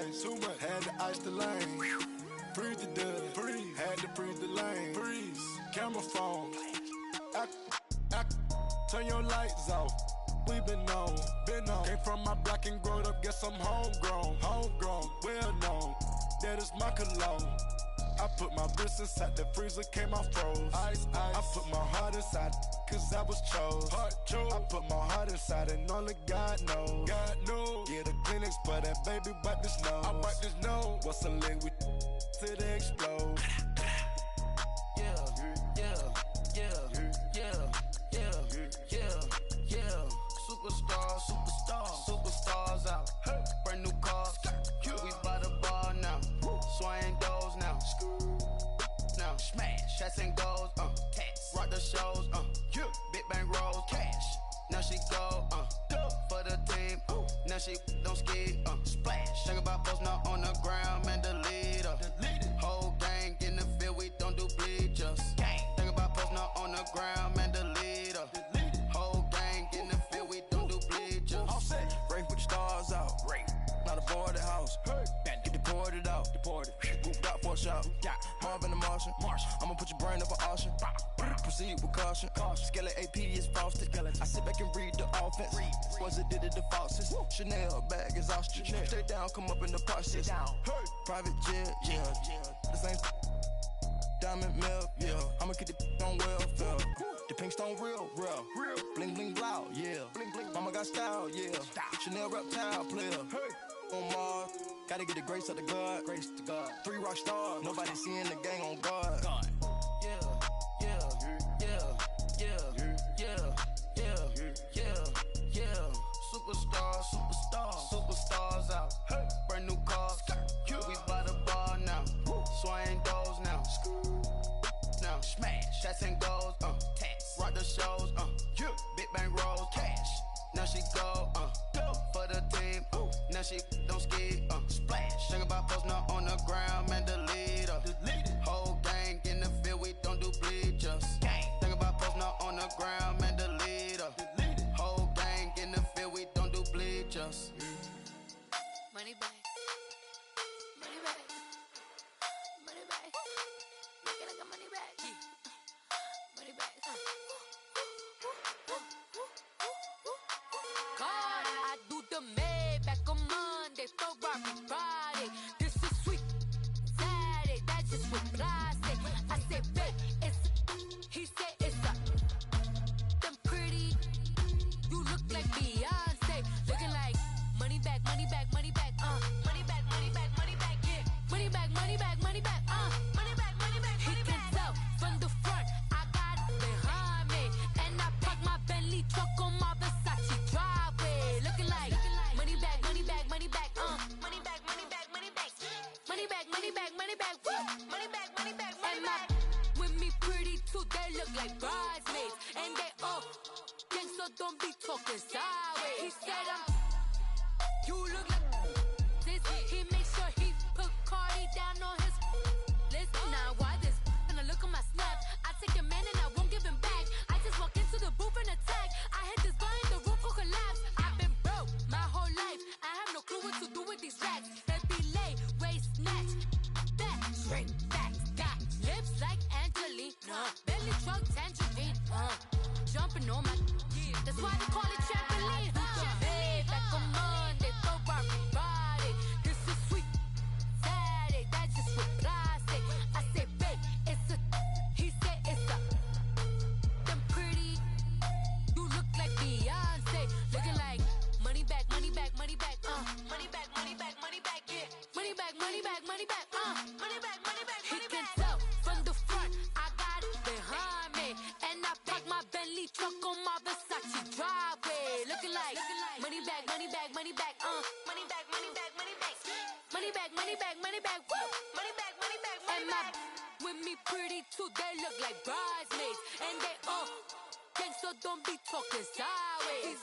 ice, too much. Had to ice the lane. Freeze the dust, freeze. Had to freeze the lane, freeze. Camera phone. Turn your lights off. We been on. Came from my block and growed up. Guess I'm homegrown, well known. That is my cologne. I put my wrist inside the freezer, came out froze. Ice. I put my heart inside, cause I was chose. I put my heart inside and only God knows. Get a Kleenex for that baby, wipe this nose. I wipe this nose. What's a liquid till they explode? Superstars out. Brand new cars. We by the bar now. Swaying doors now. Now smash, shots and goals. Rock the shows. Big bang rolls. Cash. Now she go. For the team. Now she don't ski. Splash. Think about posting up on the ground, man. The leader. Whole gang in the field. We don't do bleachers. Think about posting up on the ground, man. The leader. Whole gang in the field. We don't do bleachers. Rain put the stars out. Not a board the house. Get deported out. Moved out for a shot. Marvin the Martian. I'ma put your brain up an auction. Proceed with caution. Skeleton AP is frosted. I sit back and read the offense. Was it did it the falsest? Chanel bag is ostrich. Stay down, come up in the process. Private jet, the same diamond milk, I'ma get the on welfare. The pink stone real. Bling bling blow, Mama got style, Chanel reptile player. On Mars, gotta get the grace of the God. 3 rock stars, nobody seeing the gang on guard. Superstars out. Brand new cars. We by the bar now. Swaying doors now. Now smash, shots and goals. Rock the shows. Big bang rolls. Cash. Now she go. For the team. Now she don't ski. Splash. Think about posting up on the ground, man. The leader. Whole gang in the field. We don't do bleachers. Think about posting up on the ground, man. The leader. Whole gang in the field. We don't do bleachers. Money back. Money back. Money back. Make it like a money back. Money back. God, I do the Maybach on Monday, Ferrari Friday. This is sweet Saturday, that's just what plastic. I say, babe, he said it's a. Them pretty, you look like Beyonce, looking like money back, money back, money back, money back, money back, money back, yeah, money back, money back, money back, money back, money back. He can tell from the front, I got it behind me, and I park my Bentley truck on my Versace driveway, looking like money back, money back, money back, money back, money back, money back, money back, money back, money back, money back, money back, money back. With me pretty too, they look like bridesmaids, and they all gang, so don't be talking sideways. He said you look like this. He made sure he put Cardi down on his list. Now why this? And I look at my snaps. I take a man and I won't give him back. I just walk into the booth and attack. I hit this bar and the roof will collapse. I've been broke my whole life. I have no clue what to do with these racks. That be lay, waist snatch, back, straight back. Got lips like Angelina, belly truck tangerine. Jumping on my, that's why they call it trampoline. Back on Monday, Ferrari Friday. This is sweet Saturday, that's just what plastic. I say, babe, it's a. He said it's a. Them pretty, you look like Beyonce, looking like money back, money back, money back, money back, money back, money back, yeah, money back, money back, money back, money back, money back. He can tell from the front, I got it behind me, and I park my Bentley truck on my Versace driveway, looking like money back, money back, money back, money back, money back, money back, money back, money back, money back, money back, money back, money back. With me pretty too, they look like bridesmaids, and they all gang, so don't be talking sideways.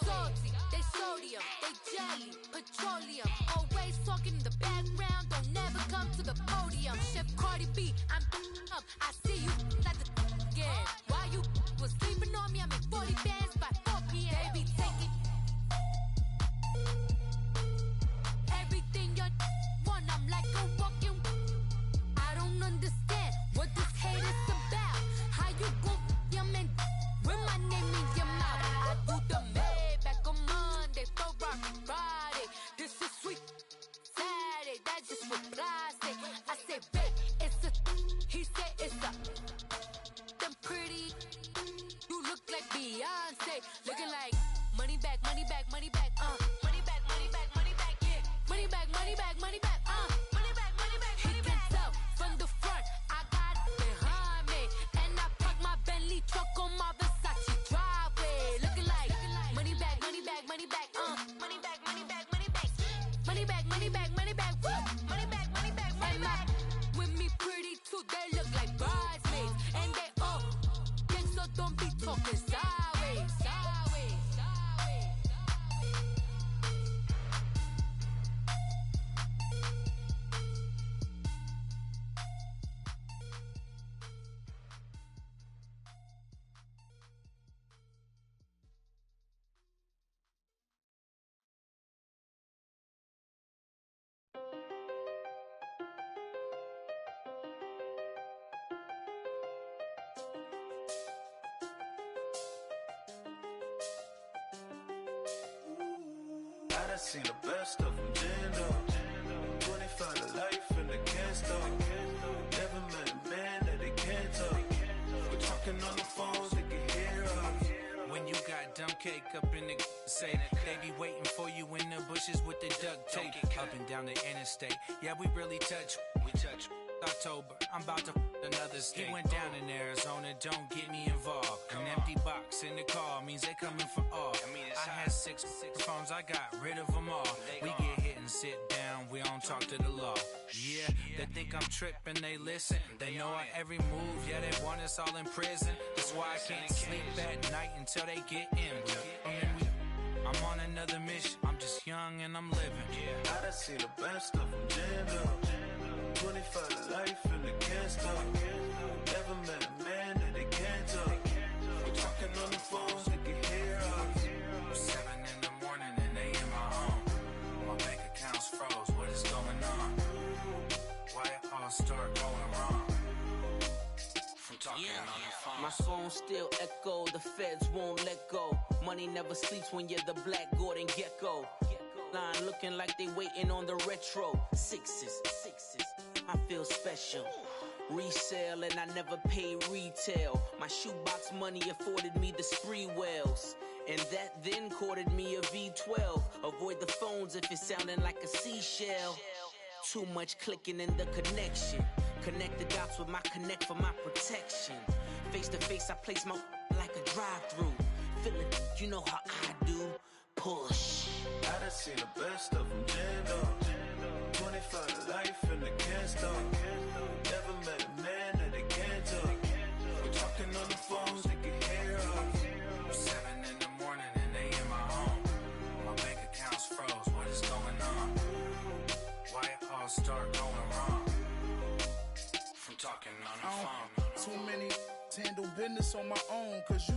Salty, they sodium, they jelly, petroleum, always talking in the background, don't never come to the podium. Chef Cardi B, I'm up, I see you at the again. Why you was sleeping on me? I make 40 bands by 4 p.m. Baby, take it. Everything you're That's just what I say. I said, babe, it's a. He said it's a. Them pretty. You look like Beyonce. Looking like money back, money back, money back. Money back, money back, money back. Yeah. Money back, money back, money back. Money back, money back, money back. He can tell from the front. I got it behind me, and I park my Bentley truck on my Versace driveway. Looking like money back, money back, money back. Money back, money back, money back. Money back, money back, money back. Money back, money back, money back. With me pretty too, they look like bridesmaids, and they all gang, so don't be talking sideways. I done seen the best of them jammed up. 25 to life and they can't stop. Never met a man that they can't talk. We're talking on the phones, they can hear us. When you got dumb cake up in the say, they be waiting for you in the bushes with the duct tape. Up and down the interstate, yeah, we really touch. We touch. October, I'm about to another state. He went down in Arizona, don't get me involved. An empty box in the car means they coming for all. I had six phones, I got rid of them all. We get hit and sit down, we don't talk to the law. Yeah, they think I'm tripping, they listen. They know our every move, yeah, they want us all in prison. That's why I can't sleep at night until they get in. I'm on another mission, I'm just young and I'm living. I done seen the best of them jammed up. 25 to life and they can't stop. Never met a man that they can't talk. We're talking on the phones, they can hear us. 7 in the morning and they in my home. My bank account's froze, what is going on? Why it all start going wrong? From talking on the phone. My phone still echo, the feds won't let go. Money never sleeps when you're the Black Gordon Gecko. Line looking like they waiting on the retro. Sixes, I feel special. Resale and I never pay retail. My shoebox money afforded me the spree wells. And that then courted me a V12. Avoid the phones if it's sounding like a seashell. Too much clicking in the connection. Connect the dots with my connect for my protection. Face to face I place my like a drive-through. Feeling, you know how I do. Push. I done seen the best of them jammed up. 25 to life and they can't stop. Never met a man that they can't talk. We're talking on the phones, they can hear us. 7 in the morning and they in my home. My bank account's froze, what is going on? Why it all start going wrong? From talking on the phone. Too many handle business on my own, cause you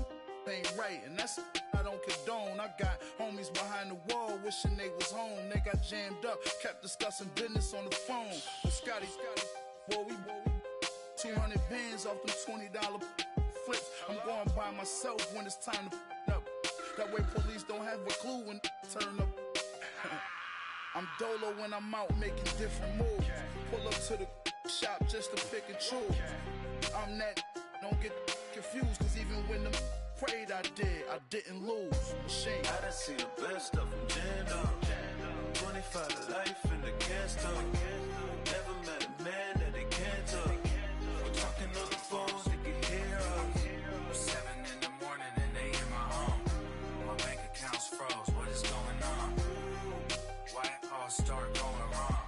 ain't right, and that's I don't condone. I got homies behind the wall wishing they was home. They got jammed up, kept discussing business on the phone. With Scotty, boy, we 200 bands off them $20 flips. I'm going by myself when it's time to up. That way police don't have a clue when turn up. I'm dolo when I'm out making different moves. Pull up to the shop just to pick and choose. I'm that, don't get confused, cause even when them prayed I didn't lose. Machine. I done seen the best of them jammed up. 25 to life and they can't stop. Never met a man that they can't talk. We're talking on the phones, they can hear us. 7 in the morning and they in my home. My bank account's froze, what is going on? Why it all start going wrong?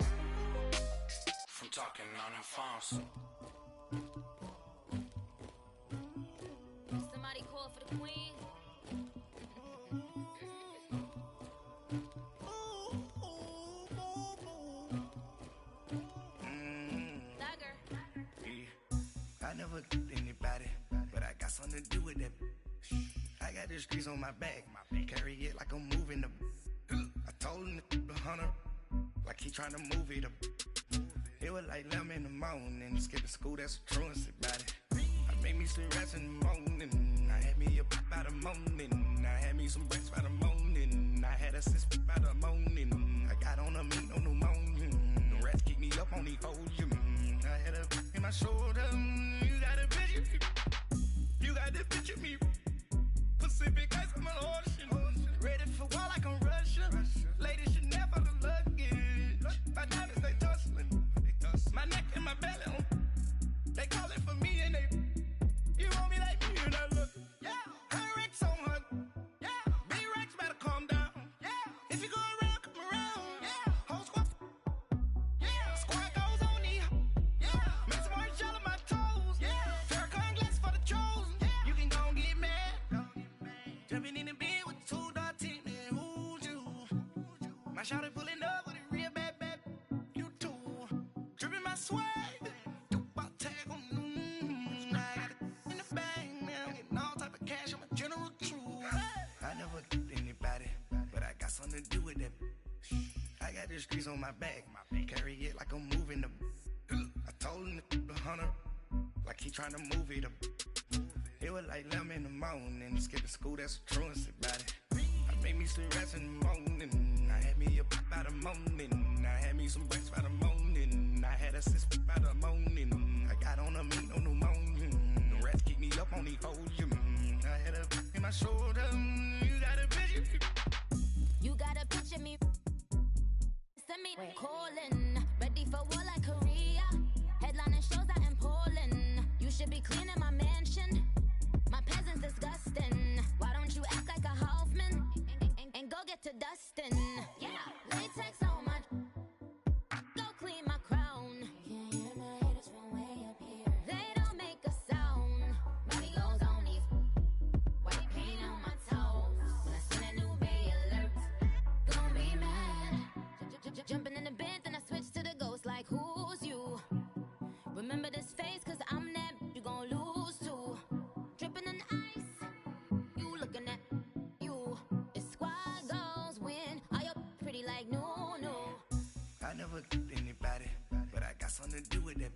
From talking on the phones. Somebody call for the queen. I never killed anybody, but I got something to do with that. I got the streets on my back, carry it like I'm moving the. I told him the hunter, like he trying to move it up. It was like 11 in the morning, skipping school, that's a truancy about it. I made me some rats in the morning, I had me a pop by the morning, I had me some brats by the morning, I had a sis by the morning, I got on a meat on the morning, the swag. About tag on I got it in the bag now. Getting all type of cash. I'm a general truth. I never did anybody, but I got something to do with that. I got the streets on my back. Carry it like I'm moving the. I told him the hunter, like he trying to move it up. It was like 11 in the morning. Skipping school, that's a truancy about it. I made me some rats in the morning. I had me a pop by the morning. I had me some breaks by the morning. I had a sis by the morning. I got on a meat on the morning. The rats keep me up on the podium. I had a in my shoulder. You got a picture. You got a picture me. Send me calling. Ready for war like Korea. Headlining shows out in Poland. You should be cleaning my mansion. My peasants disgusting. Why don't you act like a Hoffman and go get to dustin'? Yeah, latex on my. Go clean my crown. You can't hear my haters from way up here. They don't make a sound. Money goes on these. White paint on my toes. When I send a new Bay alert, gon' be mad. Jumping in the bed, then I switch to the ghost like who's you? Remember this face, cause I'm that you gon' lose too. Dripping in ice, you looking at you. It's squad goals win. Are you pretty like no? I never did anybody, but I got something to do with that.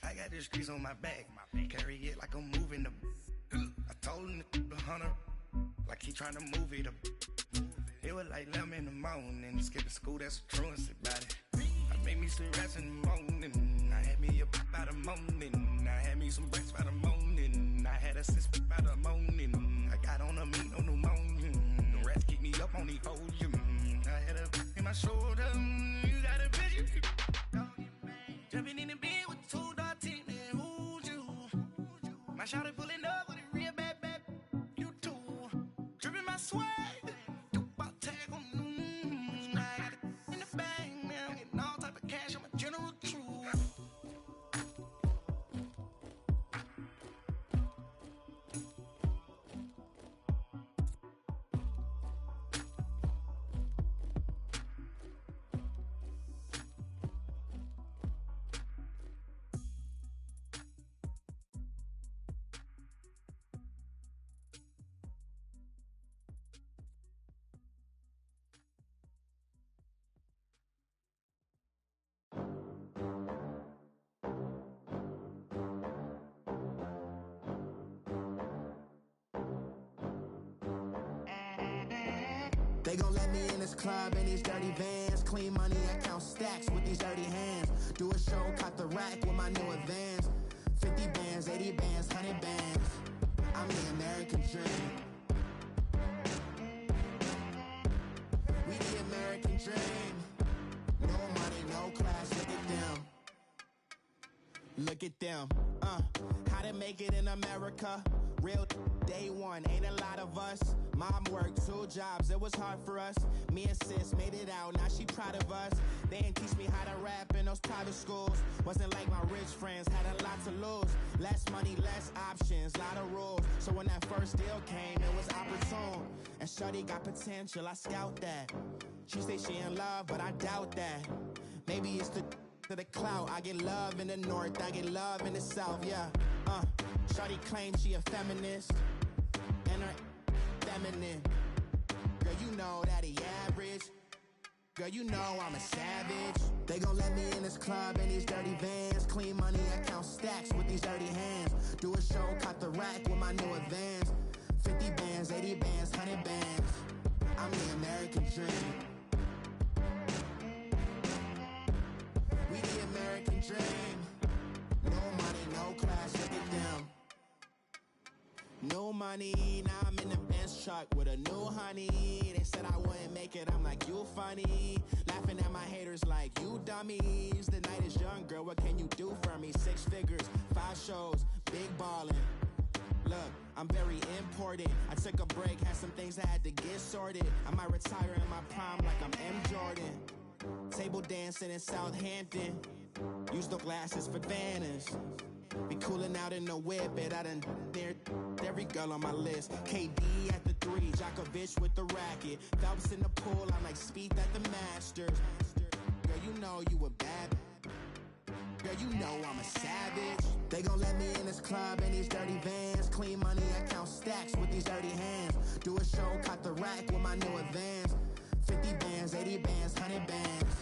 I got the streets on my back. Carry it like I'm moving the. I told him the hunter, like he trying to move it up. It was like 11 in the morning. Skipping school, that's a truancy about it. I made me some rats in the morning. I had me a pop by the morning. I had me some breaks by the morning. I had a sis by the morning. I got on a meat on the morning. The rats keep me up on the podium. I had a in my shoulder. You got a picture. Jumping in the bed with 2 dark teeth, man. Who's you? My shawty pulling up with a real bad. You too. Dripping my swag. About tag on I got it in the bag now. Getting all type of cash. I'm a general truth. They gon' let me in this club in these dirty vans. Clean money, I count stacks with these dirty hands. Do a show, cut the rack with my new advance. 50 bands, 80 bands, 100 bands. I'm the American dream. We the American dream. No money, no class, look at them. Look at them, how to make it in America. Real day one, ain't a lot of us. Mom worked 2 jobs, it was hard for us. Me and sis made it out, now she proud of us. They didn't teach me how to rap in those private schools. Wasn't like my rich friends, had a lot to lose. Less money, less options, lot of rules. So when that first deal came, it was opportune. And shorty got potential, I scout that. She say she in love, but I doubt that. Maybe it's to the clout. I get love in the north, I get love in the south, yeah. Shorty claims she a feminist, and her feminine. Girl, you know that he average. Girl, you know I'm a savage. They gon' let me in this club in these dirty vans. Clean money, I count stacks with these dirty hands. Do a show, cut the rack with my new advance. 50 bands, 80 bands, 100 bands. I'm the American dream. We the American dream. No money, no class, look at them. No money, now I'm in the Benz truck with a new honey. They said I wouldn't make it, I'm like, you funny. Laughing at my haters like, you dummies. The night is young, girl, what can you do for me? 6 figures, 5 shows, big ballin'. Look, I'm very important. I took a break, had some things I had to get sorted. I might retire in my prime like I'm M. Jordan. Table dancing in Southampton. Use the glasses for Vannas. Be cooling out in the whip, but I done dared every girl on my list. KD at the 3, Djokovic with the racket. Phelps in the pool, I'm like Speed at the Masters. Girl, you know you a bad. you know I'm a savage. They gon' let me in this club in these dirty vans. Clean money, I count stacks with these dirty hands. Do a show, caught the rack with my new advance. 50 bands, 80 bands, 100 bands.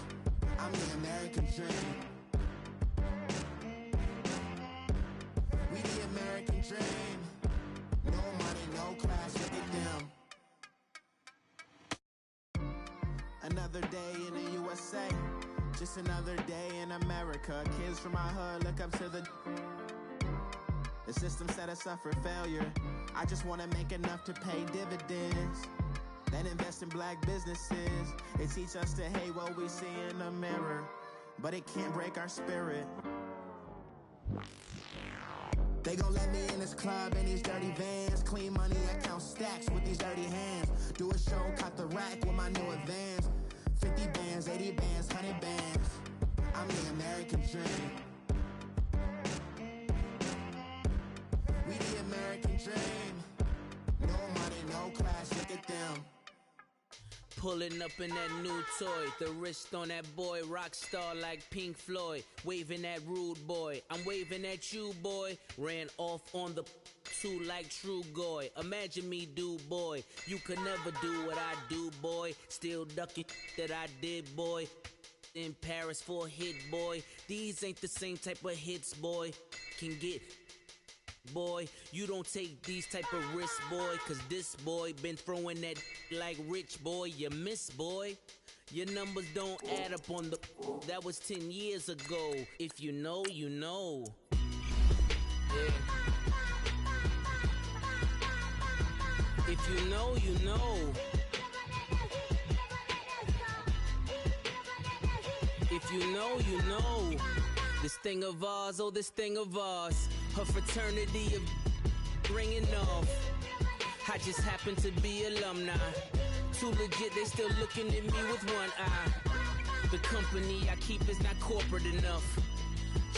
I'm the American dream. We the American dream. No money, no class, look at them. Another day in the USA. Just another day in America. Kids from my hood look up to the system set us up for failure. I just want to make enough to pay dividends, then invest in black businesses. They teach us to hate what we see in the mirror, but it can't break our spirit. They gon' let me in this club in these dirty vans. Clean money, I count stacks with these dirty hands. Do a show, caught the rack with my new advance. 50 bands, 80 bands, 100 bands. I'm the American dream. We the American dream. No money, no class, look at them. Pulling up in that new toy, the wrist on that boy, rock star like Pink Floyd, waving at rude boy, I'm waving at you boy, ran off on the two like True Goy, imagine me do boy, you could never do what I do boy, still ducking that I did boy, in Paris for a hit boy, these ain't the same type of hits boy, can get boy, you don't take these type of risks, boy, cause this boy been throwing that like rich boy, you miss boy. Your numbers don't add up on the, that was 10 years ago. If you know, you know. Yeah. If you know, you know. If you know, you know. This thing of ours, oh this thing of ours. Her fraternity of ringing off. I just happen to be alumni. Too legit, they still looking at me with one eye. The company I keep is not corporate enough.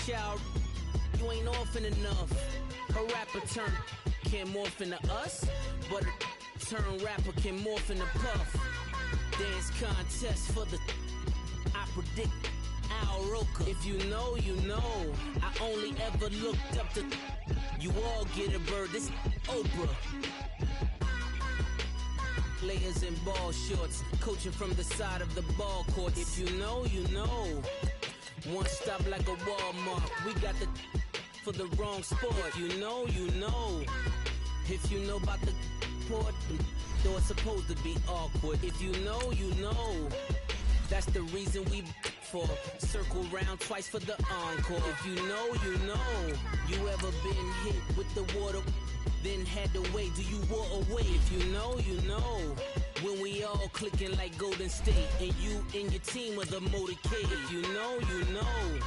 Child, you ain't orphan enough. A rapper turn can morph into us, but a turn rapper can morph into Puff. Dance contest for the I predict Al Roker. If you know, you know. I only ever looked up to you all get a bird. This Oprah. Players in ball shorts, coaching from the side of the ball court. If you know, you know. One stop like a Walmart. We got the for the wrong sport. If you know, you know. If you know about the port, though it's supposed to be awkward. If you know, you know. That's the reason we for circle round twice for the encore. If you know, you know. You ever been hit with the water, then had to wait? Do you walk away? If you know, you know. When we all clicking like Golden State, and you and your team of the motorcade. If you know, you know.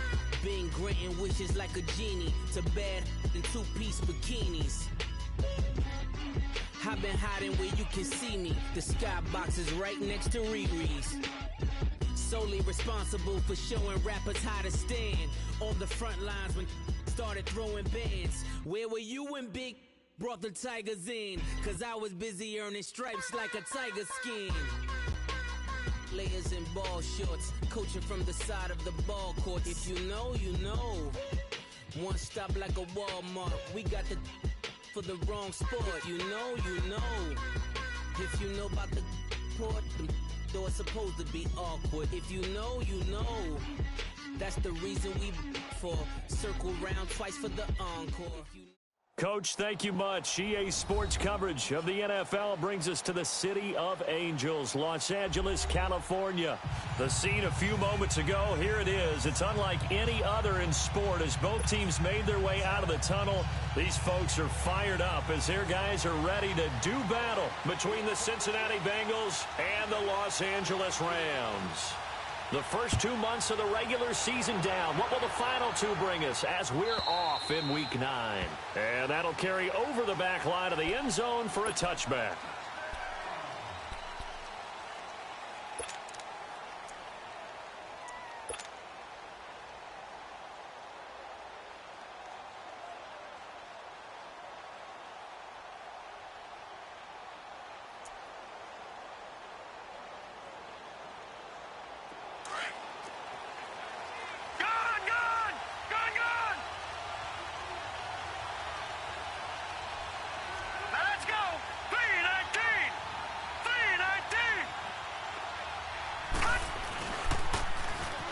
Been granting wishes like a genie to bad in two-piece bikinis. I've been hiding where you can see me. The skybox is right next to Riri's. Solely responsible for showing rappers how to stand on the front lines when started throwing bands. Where were you when Big brought the Tigers in? Cause I was busy earning stripes like a tiger skin. Players in ball shorts, coaching from the side of the ball court. If you know, you know. One stop like a Walmart. We got the for the wrong sport. If you know, you know. If you know about the port, though it's supposed to be awkward. If you know, you know. That's the reason we for circle round twice for the encore. Coach, thank you much. EA Sports coverage of the NFL brings us to the City of Angels, Los Angeles, California. The scene a few moments ago, here it is. It's unlike any other in sport as both teams made their way out of the tunnel. These folks are fired up as their guys are ready to do battle between the Cincinnati Bengals and the Los Angeles Rams. The first 2 months of the regular season down. What will the final two bring us as we're off in Week 9? And that'll carry over the back line of the end zone for a touchback.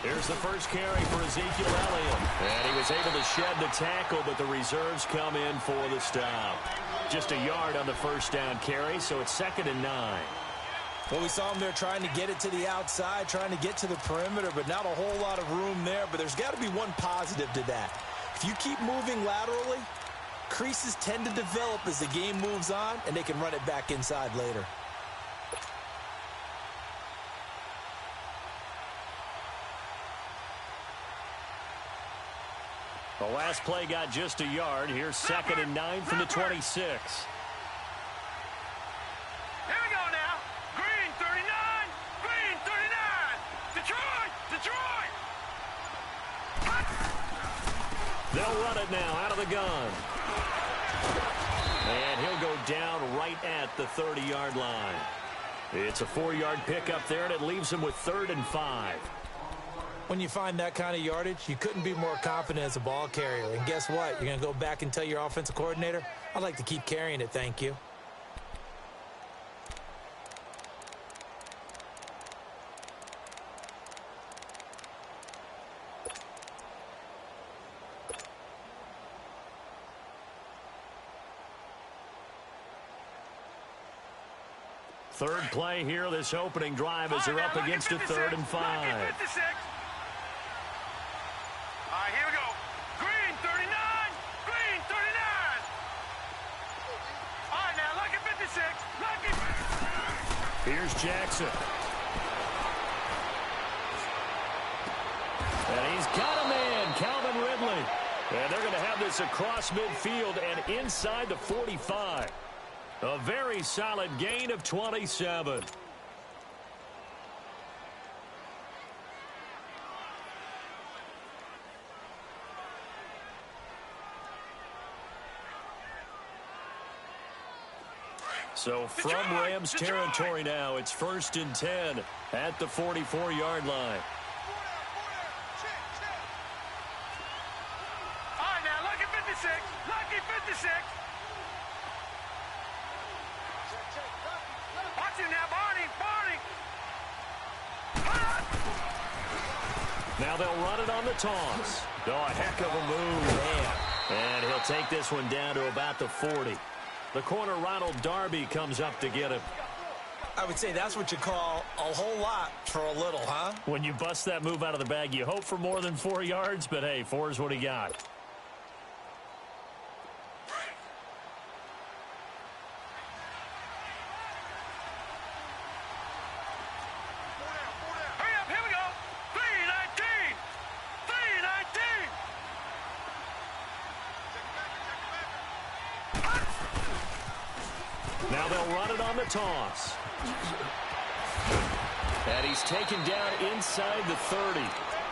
Here's the first carry for Ezekiel Elliott. And he was able to shed the tackle, but the reserves come in for the stop. Just a yard on the first down carry, so it's 2nd and 9. Well, we saw him there trying to get it to the outside, trying to get to the perimeter, but not a whole lot of room there. But there's got to be one positive to that. If you keep moving laterally, creases tend to develop as the game moves on, and they can run it back inside later. The last play got just a yard. Here's 2nd and 9 from the 26. Here we go now. Green 39. Green 39. Detroit. Detroit. They'll run it now out of the gun. And he'll go down right at the 30-yard line. It's a 4-yard pickup there, and it leaves him with 3rd and 5. When you find that kind of yardage, you couldn't be more confident as a ball carrier. And guess what? You're going to go back and tell your offensive coordinator, I'd like to keep carrying it, thank you. Third play here, this opening drive as they're up against a 3rd and 5. All right, here we go. Green 39. Green 39. All right, now, lucky 56. Lucky. Here's Jackson. And he's got a man, Calvin Ridley. And they're going to have this across midfield and inside the 45. A very solid gain of 27. So from Rams territory now, it's 1st and 10 at the 44-yard line. All right, now, lucky 56. Lucky 56. Watch him now, Barney. Now they'll run it on the toss. Oh, a heck of a move, man. And he'll take this one down to about the 40. The corner, Ronald Darby, comes up to get him. I would say that's what you call a whole lot for a little, huh? When you bust that move out of the bag, you hope for more than 4 yards, but hey, 4 is what he got. Now they'll run it on the toss. And he's taken down inside the 30.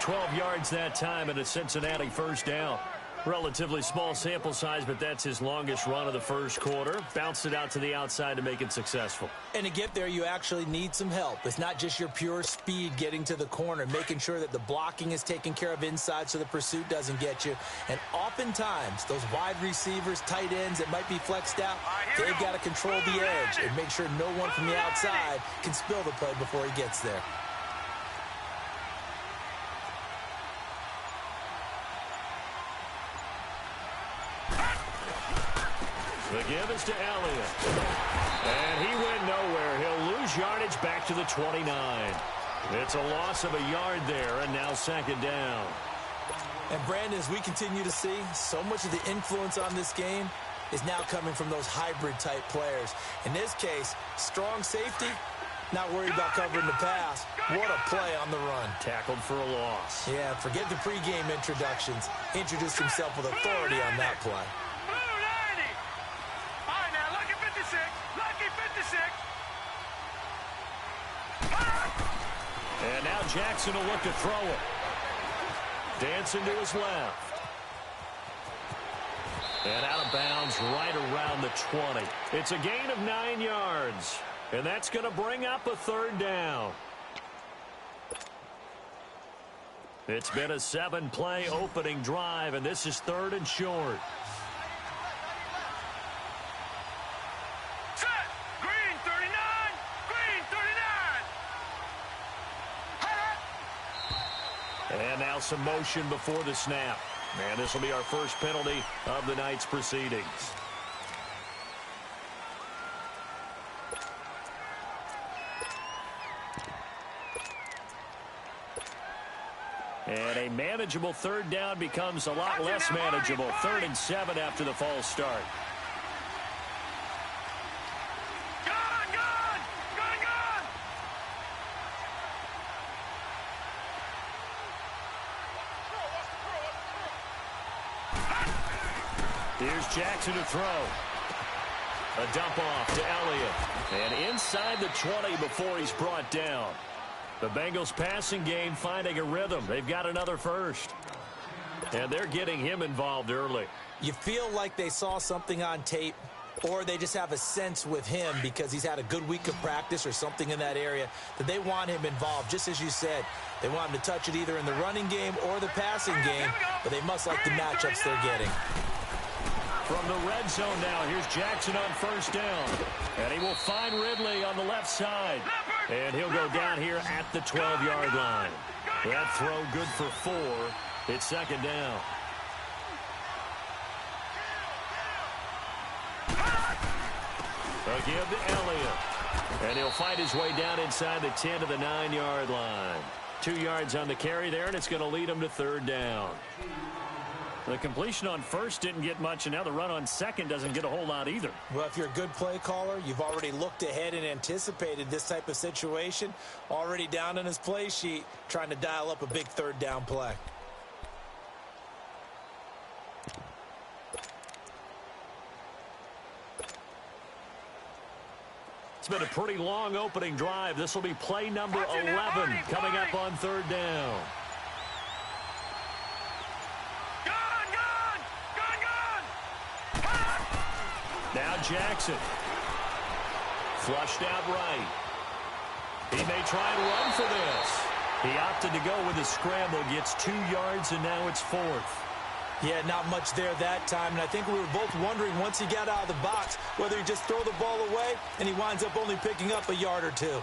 12 yards that time and a Cincinnati first down. Relatively small sample size, but that's his longest run of the first quarter. Bounced it out to the outside to make it successful. And to get there, you actually need some help. It's not just your pure speed getting to the corner, making sure that the blocking is taken care of inside so the pursuit doesn't get you. And oftentimes, those wide receivers, tight ends that might be flexed out, they've got to control the edge and make sure no one from the outside can spill the play before he gets there. The give is to Elliott. And he went nowhere. He'll lose yardage back to the 29. It's a loss of a yard there, and now second down. And Brandon, as we continue to see, so much of the influence on this game is now coming from those hybrid-type players. In this case, strong safety, not worried about covering the pass. What a play on the run. Tackled for a loss. Yeah, forget the pregame introductions. Introduced himself with authority on that play. And now Jackson will look to throw it. Dancing to his left. And out of bounds right around the 20. It's a gain of 9 yards. And that's going to bring up a third down. It's been a 7-play opening drive, and this is 3rd and short. And now some motion before the snap. And this will be our first penalty of the night's proceedings. And a manageable third down becomes a lot less manageable. 3rd and 7 after the false start. Here's Jackson to throw. A dump off to Elliott. And inside the 20 before he's brought down. The Bengals passing game finding a rhythm. They've got another first. And they're getting him involved early. You feel like they saw something on tape, or they just have a sense with him because he's had a good week of practice or something in that area that they want him involved. Just as you said, they want him to touch it either in the running game or the passing game, but they must like the matchups they're getting. From the red zone now, here's Jackson on first down. And he will find Ridley on the left side. And he'll go down here at the 12-yard line. That throw good for 4. It's 2nd down. A give to Elliott. And he'll find his way down inside the 10 to the 9-yard line. 2 yards on the carry there, and it's going to lead him to 3rd down. The completion on first didn't get much, and now the run on second doesn't get a whole lot either. Well, if you're a good play caller, you've already looked ahead and anticipated this type of situation. Already down in his play sheet, trying to dial up a big 3rd down play. It's been a pretty long opening drive. This will be play number 11 coming up on 3rd down. Now Jackson. Flushed out right. He may try and run for this. He opted to go with a scramble. Gets 2 yards, and now it's 4th. Yeah, not much there that time, and I think we were both wondering once he got out of the box whether he'd just throw the ball away, and he winds up only picking up a yard or 2.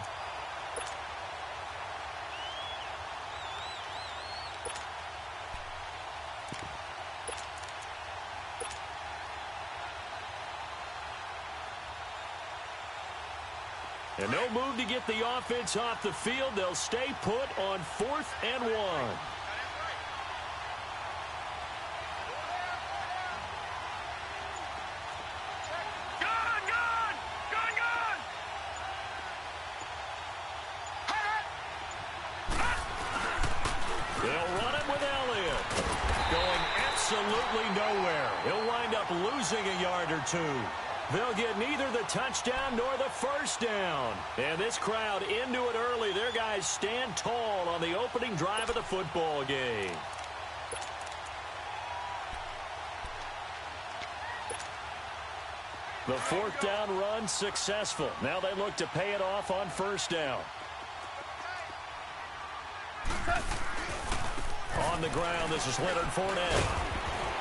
And no move to get the offense off the field. They'll stay put on 4th and 1. They'll run it with Elliott. Going absolutely nowhere. He'll wind up losing a yard or 2. They'll get neither the touchdown nor the first down. And this crowd into it early. Their guys stand tall on the opening drive of the football game. The 4th down run successful. Now they look to pay it off on first down. On the ground, this is Leonard Fournette.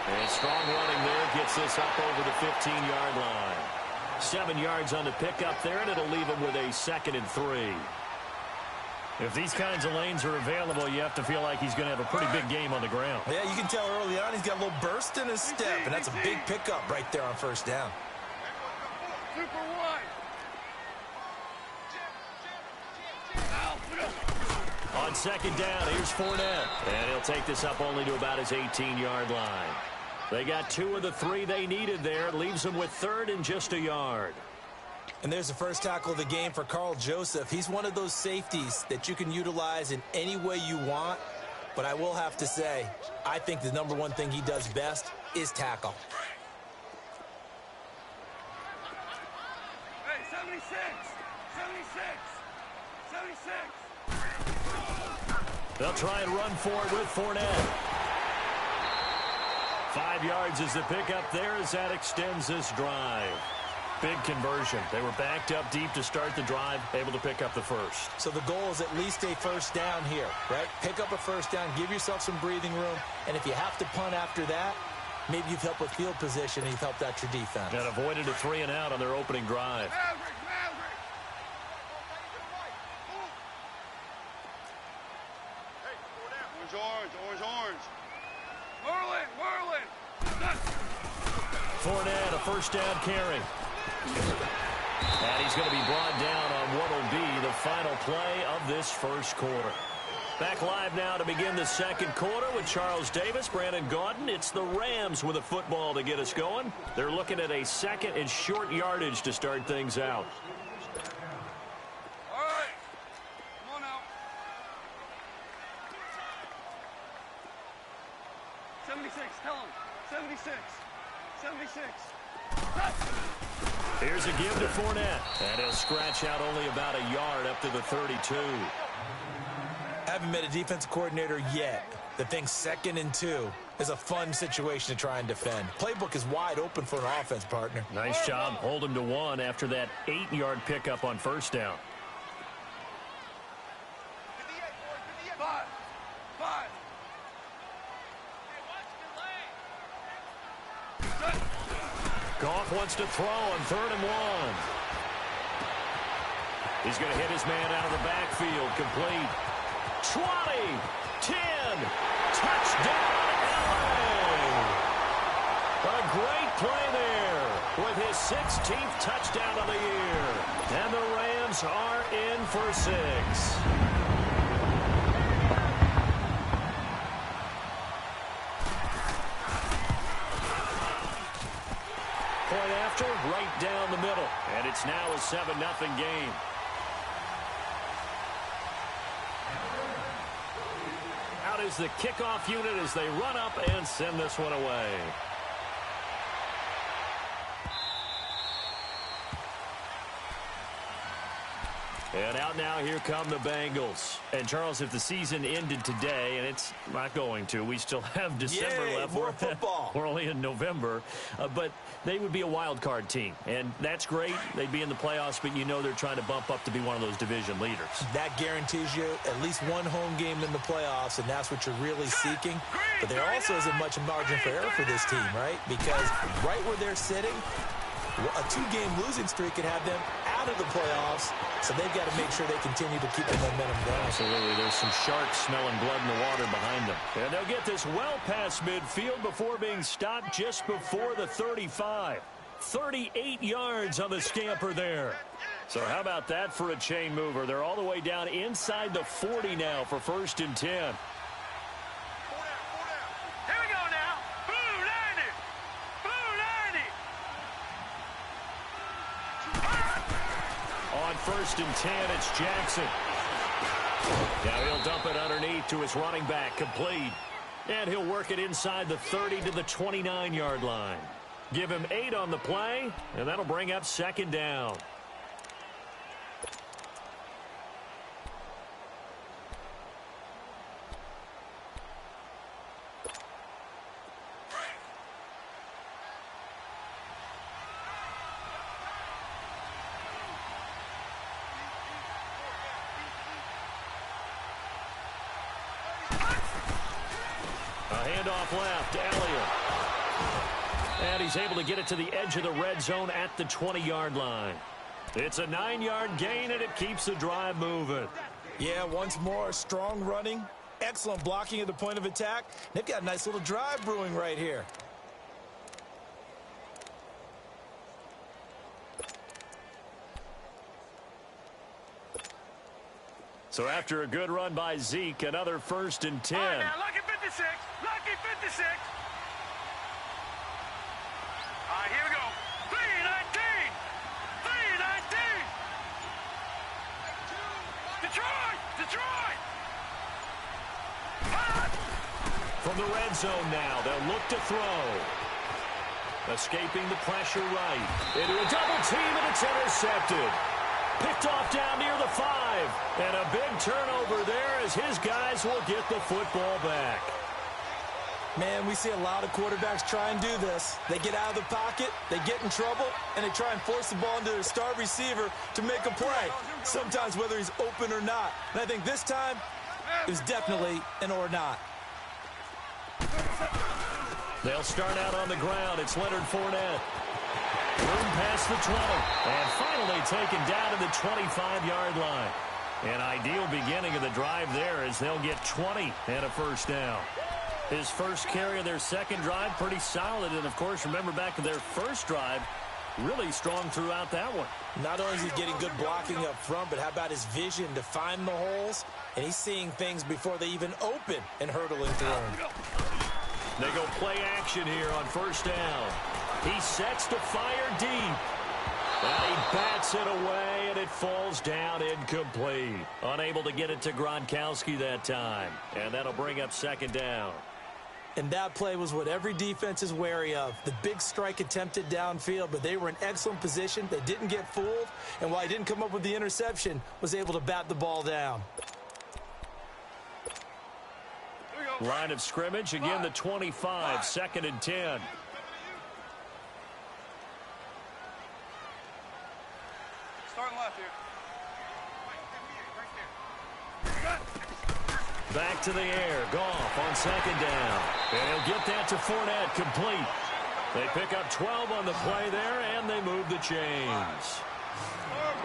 And strong running there gets this up over the 15-yard line. 7 yards on the pickup there, and it'll leave him with a 2nd and 3. If these kinds of lanes are available, you have to feel like he's going to have a pretty big game on the ground. Yeah, you can tell early on he's got a little burst in his step, and that's a big pickup right there on first down. On 2nd down, here's Fournette. And he'll take this up only to about his 18-yard line. They got 2 of the 3 they needed there. It leaves them with 3rd and just a yard. And there's the first tackle of the game for Carl Joseph. He's one of those safeties that you can utilize in any way you want. But I will have to say, I think the number one thing he does best is tackle. Hey, 76! 76! 76! They'll try and run for it with Fournette. 5 yards is the pickup there as that extends this drive. Big conversion. They were backed up deep to start the drive, able to pick up the first. So the goal is at least a first down here, right? Pick up a first down, give yourself some breathing room, and if you have to punt after that, maybe you've helped with field position and you've helped out your defense. And avoided a 3 and out on their opening drive. Orange. Whirling. Fournette, a first down carry. And he's going to be brought down on what will be the final play of this first quarter. Back live now to begin the second quarter with Charles Davis, Brandon Gaudin. It's the Rams with a football to get us going. They're looking at a second and short yardage to start things out. All right. Come on now. 76. Tell him. 76. Here's a give to Fournette. And he'll scratch out only about a yard up to the 32. Haven't met a defensive coordinator yet that thinks 2nd and 2 is a fun situation to try and defend. Playbook is wide open for an offense, partner. Nice job. Hold him to 1 after that 8-yard pickup on first down. 5. Goff wants to throw on 3rd and 1. He's going to hit his man out of the backfield. Complete. 20, 10, touchdown, LA! A great play there with his 16th touchdown of the year. And the Rams are in for 6. Point after, right down the middle. And it's now a 7-0 game. Out is the kickoff unit as they run up and send this one away. And out now, here come the Bengals. And, Charles, if the season ended today, and it's not going to, we still have December left. More football. We're only in November. But they would be a wild card team. And that's great. They'd be in the playoffs, but you know they're trying to bump up to be one of those division leaders. That guarantees you at least one home game in the playoffs, and that's what you're really seeking. But there also isn't much margin for error for this team, right? Because right where they're sitting, a 2-game losing streak could have them out of the playoffs, so they've got to make sure they continue to keep the momentum going. Absolutely. There's some sharks smelling blood in the water behind them. And they'll get this well past midfield before being stopped just before the 35. 38 yards on the scamper there. So how about that for a chain mover? They're all the way down inside the 40 now for 1st and 10. Here we go now. Blue 90. On 1st and 10, it's Jackson. Now he'll dump it underneath to his running back, complete. And he'll work it inside the 30 to the 29-yard line. Give him 8 on the play, and that'll bring up 2nd down. Handoff left, Elliott. And he's able to get it to the edge of the red zone at the 20-yard line. It's a 9-yard gain, and it keeps the drive moving. Yeah, once more, strong running, excellent blocking at the point of attack. They've got a nice little drive brewing right here. So after a good run by Zeke, another 1st and 10. All right, now, lucky 56. Lucky 56. All right, here we go. 319. 319. Detroit. From the red zone now, they'll look to throw. Escaping the pressure right. Into a double team, and it's intercepted. Picked off down near the 5. And a big turnover there as his guys will get the football back. Man, we see a lot of quarterbacks try and do this. They get out of the pocket, they get in trouble, and they try and force the ball into their star receiver to make a play, sometimes whether he's open or not. And I think this time, it was definitely an or not. They'll start out on the ground. It's Leonard Fournette. Room past the 20. And finally taken down to the 25-yard line. An ideal beginning of the drive there as they'll get 20 and a first down. His first carry of their second drive, pretty solid. And, of course, remember back to their first drive, really strong throughout that one. Not only is he getting good blocking up front, but how about his vision to find the holes? And he's seeing things before they even open and hurtling through them. They go play action here on first down. He sets to fire deep. And he bats it away, and it falls down incomplete. Unable to get it to Gronkowski that time. And that'll bring up second down. And that play was what every defense is wary of. The big strike attempted downfield, but they were in excellent position. They didn't get fooled. And while he didn't come up with the interception, was able to bat the ball down. Line of scrimmage, again the 25, second and 10. Starting left here. Back to the air. Goff on second down. And he'll get that to Fournette, complete. They pick up 12 on the play there, and they move the chains.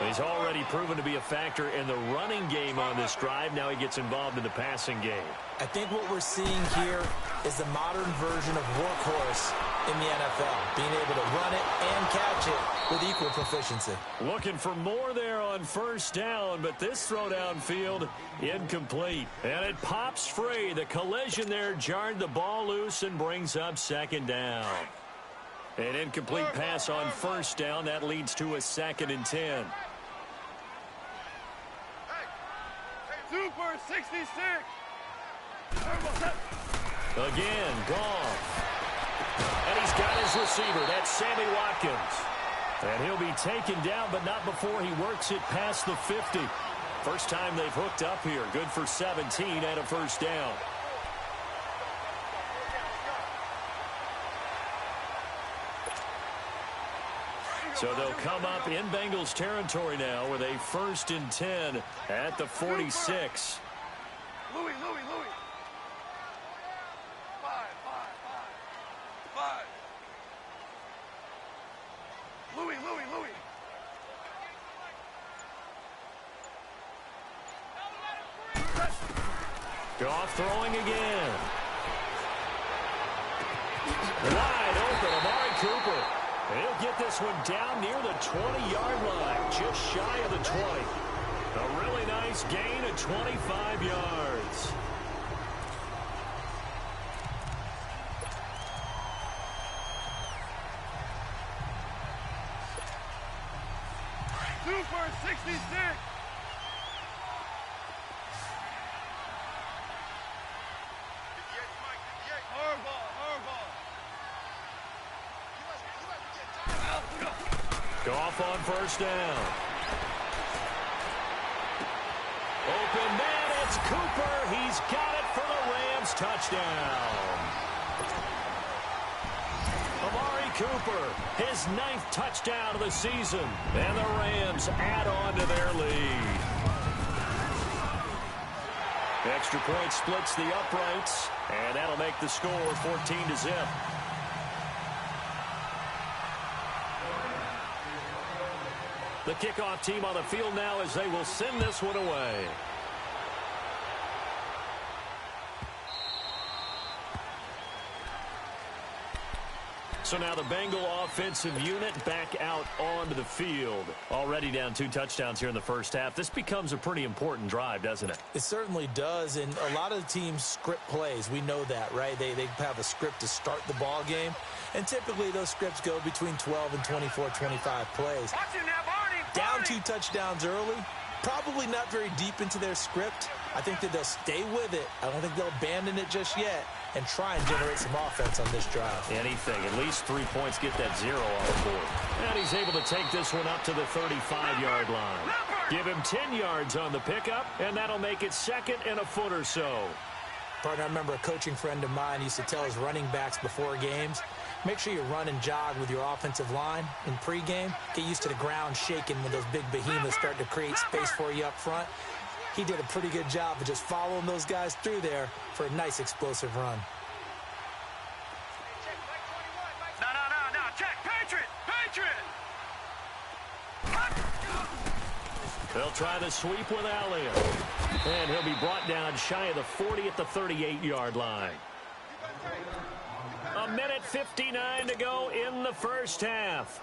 He's already proven to be a factor in the running game on this drive. Now he gets involved in the passing game. I think what we're seeing here is the modern version of workhorse in the NFL, being able to run it and catch it with equal proficiency. Looking for more there on first down, but this throw downfield incomplete. And it pops free. The collision there jarred the ball loose and brings up second down. An incomplete pass on first down. That leads to a second and 10. Super 66. Again, Goff. And he's got his receiver. That's Sammy Watkins. And he'll be taken down, but not before he works it past the 50. First time they've hooked up here. Good for 17 and a first down. So they'll come up in Bengals territory now with a first and 10 at the 46. Louis. 5. Louis. Goff throwing again. Wide open, Amari Cooper. And he'll get this one down near the 20-yard line, just shy of the 20. A really nice gain of 25 yards. Super 66. Goff on first down. Open man, it's Cooper. He's got it for the Rams. Touchdown. Amari Cooper, his 9th touchdown of the season. And the Rams add on to their lead. Extra point splits the uprights, and that'll make the score 14-0. The kickoff team on the field now as they will send this one away. So now the Bengal offensive unit back out onto the field. Already down 2 touchdowns here in the first half. This becomes a pretty important drive, doesn't it? It certainly does, and a lot of the teams script plays. We know that, right? They have a script to start the ball game, and typically those scripts go between 12 and 24, 25 plays. Down 2 touchdowns early, probably not very deep into their script. I think that they'll stay with it. I don't think they'll abandon it just yet and try and generate some offense on this drive. Anything. At least 3 points, get that 0 on the board. And he's able to take this one up to the 35-yard line. Give him 10 yards on the pickup, and that'll make it second and a foot or so. Partner, I remember a coaching friend of mine used to tell his running backs before games, make sure you run and jog with your offensive line in pregame. Get used to the ground shaking when those big behemoths start to create space for you up front. He did a pretty good job of just following those guys through there for a nice explosive run. No. Check. Patriot. They'll try the sweep with Elliott. And he'll be brought down shy of the 40 at the 38-yard line. 1:59 to go in the first half.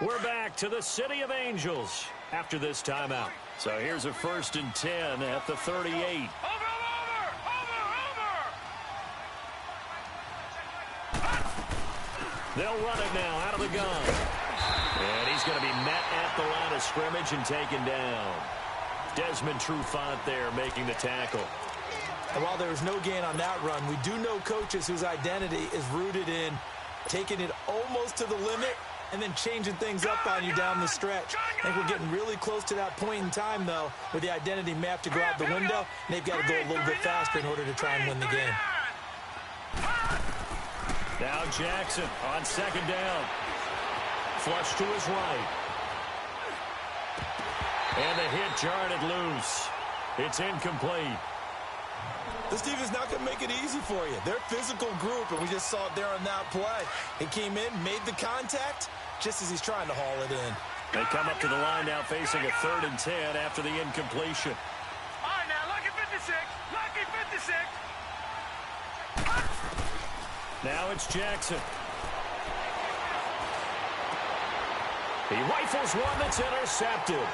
We're back to the City of Angels after this timeout. So here's a 1st and 10 at the 38. They'll run it now out of the gun. And he's going to be met at the line of scrimmage and taken down. Desmond Trufant there making the tackle. And while there was no gain on that run, we do know coaches whose identity is rooted in taking it almost to the limit and then changing things up on you down the stretch. I think we're getting really close to that point in time, though, where the identity map to go out the window, and they've got to go a little bit faster in order to try and win the game. Now Jackson on 2nd down. Flush to his right. And the hit jarred it loose. It's incomplete. This defense is not going to make it easy for you. They're a physical group, and we just saw it there on that play. He came in, made the contact, just as he's trying to haul it in. They come up to the line now facing a 3rd and 10 after the incompletion. All right, now, lucky 56. Lucky 56. Now it's Jackson. He rifles one that's intercepted.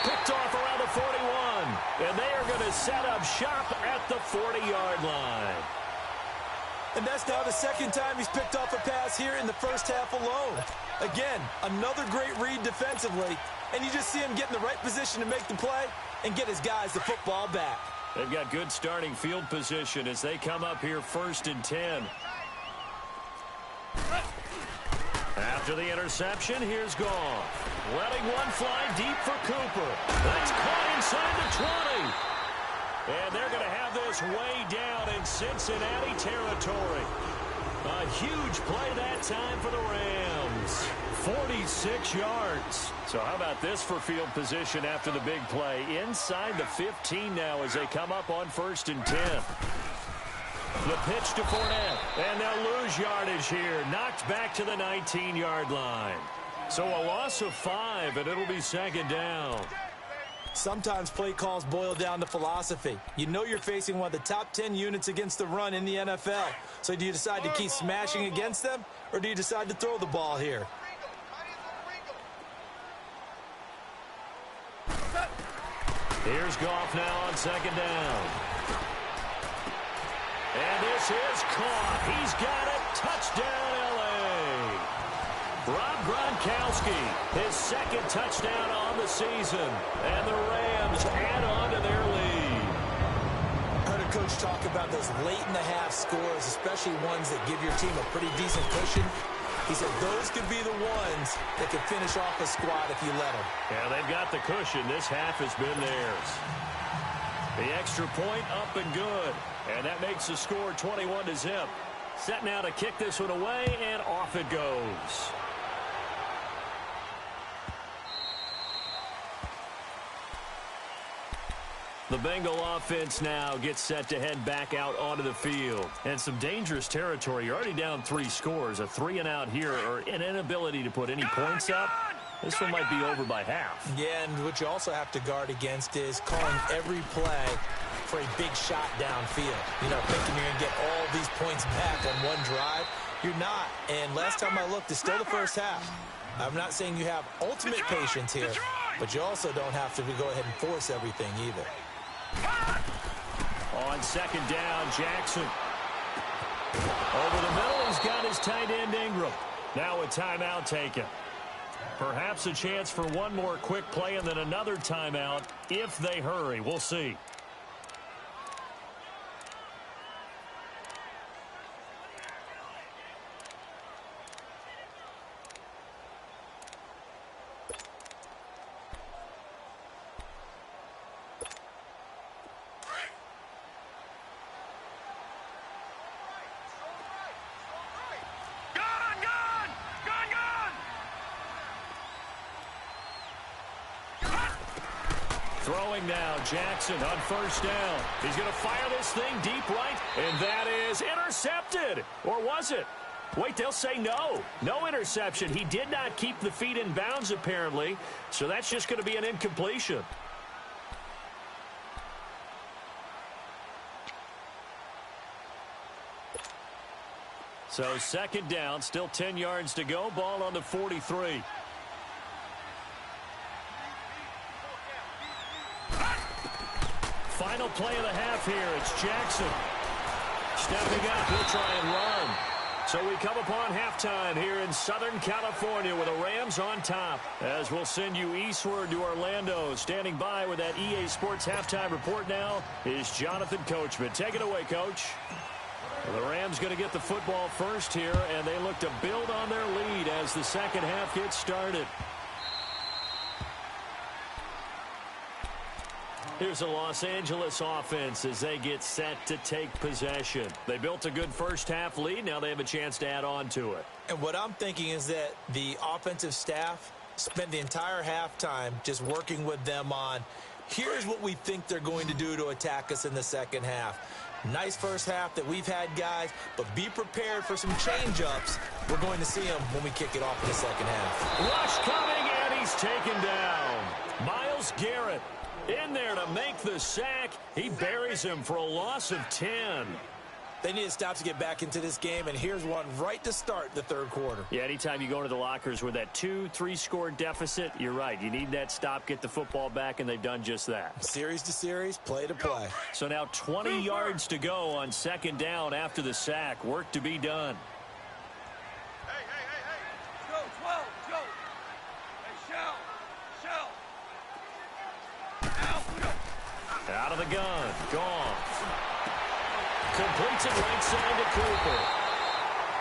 Picked off around the 41. And they are going to set up shop at the 40-yard line. And that's now the 2nd time he's picked off a pass here in the first half alone. Again, another great read defensively. And you just see him get in the right position to make the play and get his guys the football back. They've got good starting field position as they come up here 1st and 10. After the interception, here's Goff. Letting one fly deep for Cooper. That's caught inside the 20. And they're going to have this way down in Cincinnati territory. A huge play that time for the Rams. 46 yards. So how about this for field position after the big play? Inside the 15 now as they come up on 1st and 10. The pitch to Fournette, and they'll lose yardage here. Knocked back to the 19-yard line. So a loss of 5, and it'll be 2nd down. Sometimes play calls boil down to philosophy. You know you're facing one of the top 10 units against the run in the NFL. So do you decide to keep smashing against them, or do you decide to throw the ball here? Here's Goff now on 2nd down. And this is caught. He's got it. Touchdown, L.A. Rob Gronkowski, his 2nd touchdown on the season. And the Rams add on to their lead. I heard a coach talk about those late-in-the-half scores, especially ones that give your team a pretty decent cushion. He said those could be the ones that could finish off a squad if you let them. Yeah, they've got the cushion. This half has been theirs. The extra point up and good. And that makes the score 21-0. Set now to kick this one away, and off it goes. The Bengal offense now gets set to head back out onto the field. And some dangerous territory. You're already down 3 scores. A 3-and-out here, or an inability to put any points up. This one might be over by half. Yeah, and what you also have to guard against is calling every play for a big shot downfield. You know, thinking you're going to get all these points back on one drive. You're not. And last time I looked, it's still the first half. I'm not saying you have ultimate patience here, but you also don't have to go ahead and force everything either. On 2nd down, Jackson. Over the middle, he's got his tight end Ingram. Now a timeout taken. Perhaps a chance for one more quick play and then another timeout if they hurry. We'll see. Throwing now, Jackson on 1st down. He's going to fire this thing deep right, and that is intercepted. Or was it? Wait, they'll say no. No interception. He did not keep the feet in bounds, apparently, so that's just going to be an incompletion. So second down, still 10 yards to go. Ball on the 43. Final play of the half here. It's Jackson. Stepping up, he'll try and run. So we come upon halftime here in Southern California with the Rams on top. As we'll send you eastward to Orlando. Standing by with that EA Sports halftime report now is Jonathan Coachman. Take it away, Coach. The Rams going to get the football first here, and they look to build on their lead as the second half gets started. Here's the Los Angeles offense as they get set to take possession. They built a good first half lead. Now they have a chance to add on to it. And what I'm thinking is that the offensive staff spent the entire halftime just working with them on, here's what we think they're going to do to attack us in the second half. Nice first half that we've had, guys, but be prepared for some change-ups. We're going to see them when we kick it off in the second half. Rush coming, and he's taken down. Myles Garrett in there to make the sack. He buries him for a loss of 10. They need a stop to get back into this game, and here's one right to start the third quarter. Yeah, anytime you go into the lockers with that 2-3 score deficit, you're right. You need that stop, get the football back, and they've done just that. Series to series, play to play. So now 20 yards to go on second down after the sack. Work to be done. Hey. Go, 12, go. Hey, shell. Out of the gun. Gone. Completes it right side to Cooper.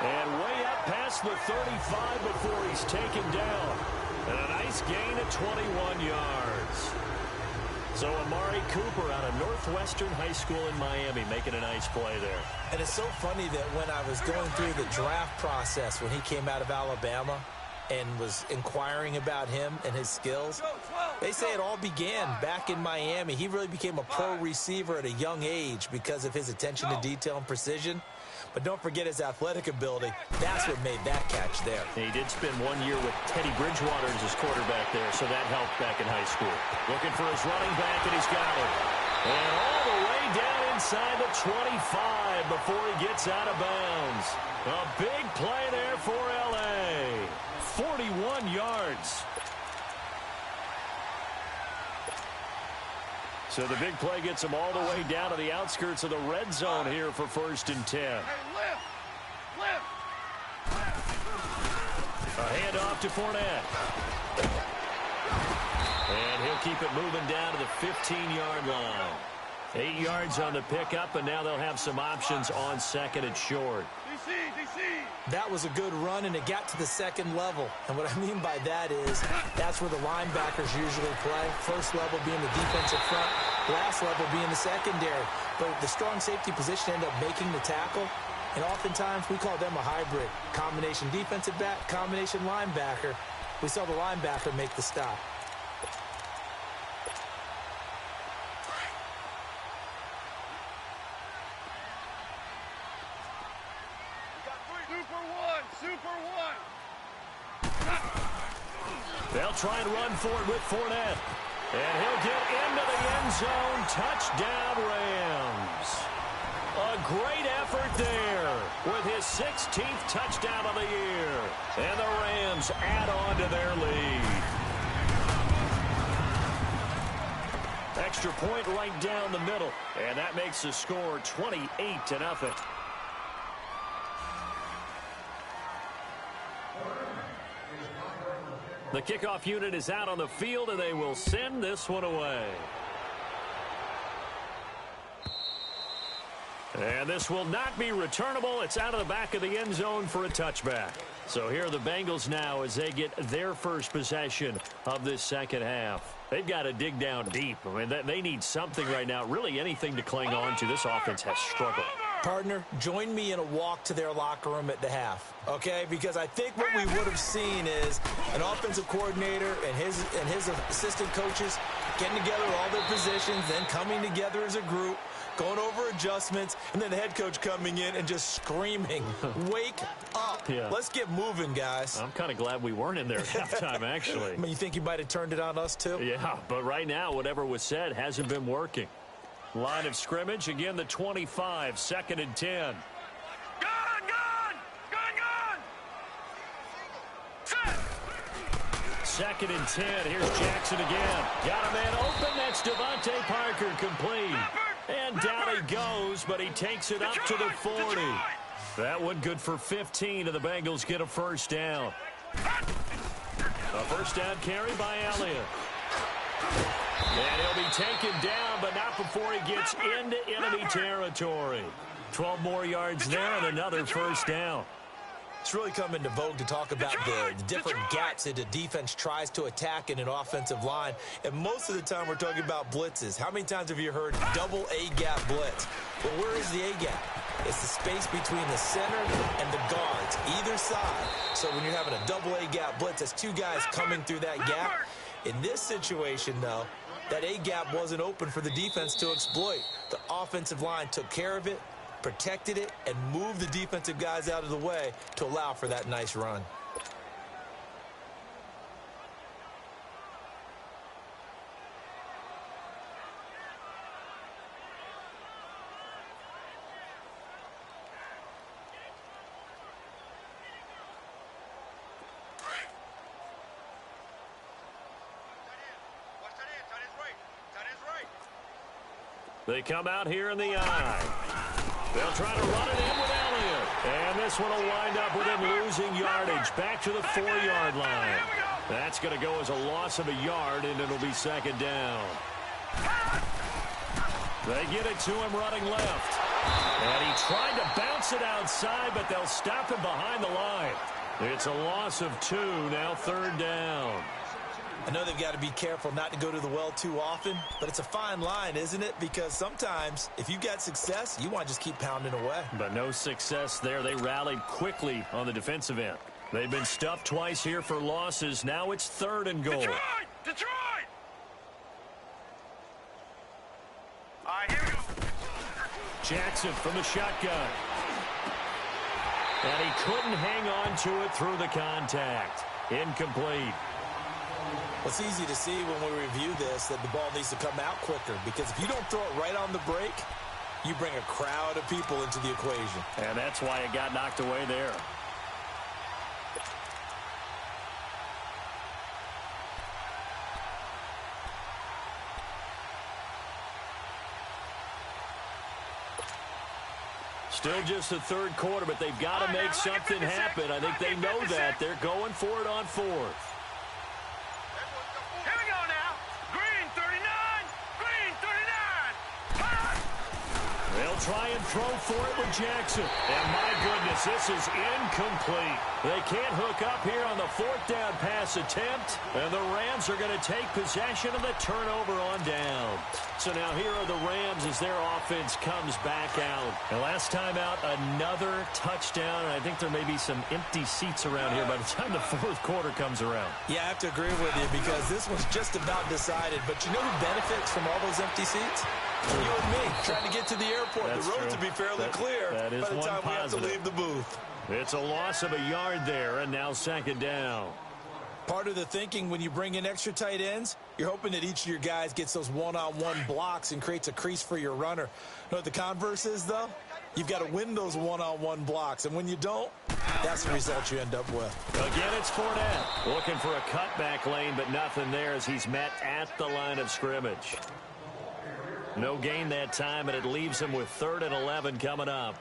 And way up past the 35 before he's taken down. And a nice gain of 21 yards. So Amari Cooper out of Northwestern High School in Miami making a nice play there. And it's so funny that when I was going through the draft process when he came out of Alabama and was inquiring about him and his skills, they say it all began back in Miami. He really became a pro receiver at a young age because of his attention to detail and precision. But don't forget his athletic ability. That's what made that catch there. He did spend 1 year with Teddy Bridgewater as his quarterback there, so that helped back in high school. Looking for his running back, and he's got it. And all the way down inside the 25 before he gets out of bounds. A big play there for L.A. 41 yards. So the big play gets him all the way down to the outskirts of the red zone here for 1st and 10. Hey, lift. A handoff to Fournette. And he'll keep it moving down to the 15-yard line. 8 yards on the pickup, and now they'll have some options on second and short. DC. That was a good run, and it got to the second level. And what I mean by that is that's where the linebackers usually play. First level being the defensive front, last level being the secondary. But the strong safety position ended up making the tackle. And oftentimes we call them a hybrid. Combination defensive back, combination linebacker. We saw the linebacker make the stop. Super one. They'll try and run for it with Fournette. And he'll get into the end zone. Touchdown, Rams. A great effort there with his 16th touchdown of the year. And the Rams add on to their lead. Extra point right down the middle. And that makes the score 28-0. The kickoff unit is out on the field, and they will send this one away. And this will not be returnable. It's out of the back of the end zone for a touchback. So here are the Bengals now as they get their first possession of this second half. They've got to dig down deep. I mean, they need something right now, really anything to cling on to. This offense has struggled. Partner, join me in a walk to their locker room at the half, okay? Because I think what we would have seen is an offensive coordinator and his assistant coaches getting together all their positions, then coming together as a group, going over adjustments, and then the head coach coming in and just screaming, wake up. Yeah. Let's get moving, guys. I'm kind of glad we weren't in there at halftime, actually. I mean, you think you might have turned it on us, too? Yeah, but right now, whatever was said hasn't been working. Line of scrimmage, again, the 25, 2nd and 10. Second and 10. Here's Jackson again. Got a man open. That's Devontae Parker, complete. And down he goes, but he takes it up to the 40. That one good for 15, and the Bengals get a first down. A first down carry by Elliott. And he'll be taken down, but not before he gets into enemy territory. 12 more yards there and another first down. It's really come into vogue to talk about the different gaps that the defense tries to attack in an offensive line. And most of the time we're talking about blitzes. How many times have you heard double A-gap blitz? Well, where is the A-gap? It's the space between the center and the guards, either side. So when you're having a double A-gap blitz, that's two guys coming through that gap. In this situation, though, that A-gap wasn't open for the defense to exploit. The offensive line took care of it, protected it, and moved the defensive guys out of the way to allow for that nice run. They come out here in the eye. They'll try to run it in with Elliott. And this one will wind up with him losing yardage back to the 4-yard line. That's going to go as a loss of a yard, and it'll be second down. They get it to him running left. And he tried to bounce it outside, but they'll stop him behind the line. It's a loss of 2, now third down. I know they've got to be careful not to go to the well too often, but it's a fine line, isn't it? Because sometimes, if you've got success, you want to just keep pounding away. But no success there. They rallied quickly on the defensive end. They've been stuffed twice here for losses. Now it's 3rd and goal. Detroit! All right, here we go. Jackson from the shotgun. And he couldn't hang on to it through the contact. Incomplete. Well, it's easy to see when we review this that the ball needs to come out quicker, because if you don't throw it right on the break, you bring a crowd of people into the equation. And that's why it got knocked away there. Still just the third quarter, but they've got to make something happen. I think they know that. They're going for it on 4th. Try and throw for it with Jackson. And my goodness, this is incomplete. They can't hook up here on the 4th down pass attempt. And the Rams are going to take possession of the turnover on down. So now here are the Rams as their offense comes back out. And last time out, another touchdown. I think there may be some empty seats around here by the time the 4th quarter comes around. Yeah, I have to agree with you, because this one's just about decided. But you know who benefits from all those empty seats? You and me, trying to get to the airport. That's the roads true. will be fairly clear that is by the one time positive. we have to leave the booth. It's a loss of a yard there, and now second down. Part of the thinking when you bring in extra tight ends, you're hoping that each of your guys gets those one-on-one blocks and creates a crease for your runner. You know what the converse is, though? You've got to win those one-on-one blocks, and when you don't, that's the result you end up with. Again, it's Fournette looking for a cutback lane, but nothing there as he's met at the line of scrimmage. No gain that time, and it leaves him with 3rd and 11 coming up.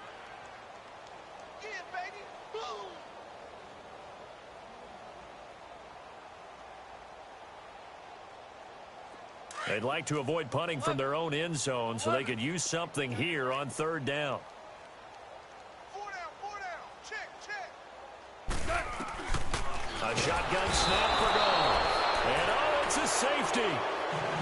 They'd like to avoid punting from their own end zone so they could use something here on 3rd down. 4 down. Check. A shotgun snap for goal. And oh, it's a safety.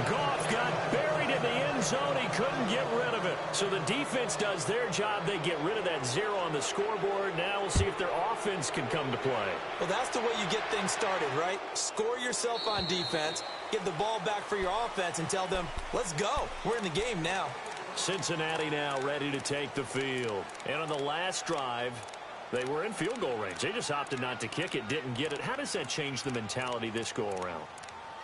Goff got buried in the end zone. He couldn't get rid of it. So the defense does their job. They get rid of that 0 on the scoreboard. Now we'll see if their offense can come to play. Well, that's the way you get things started, right? Score yourself on defense, give the ball back for your offense, and tell them, let's go. We're in the game now. Cincinnati now ready to take the field. And on the last drive, they were in field goal range. They just opted not to kick it, didn't get it. How does that change the mentality this go-around?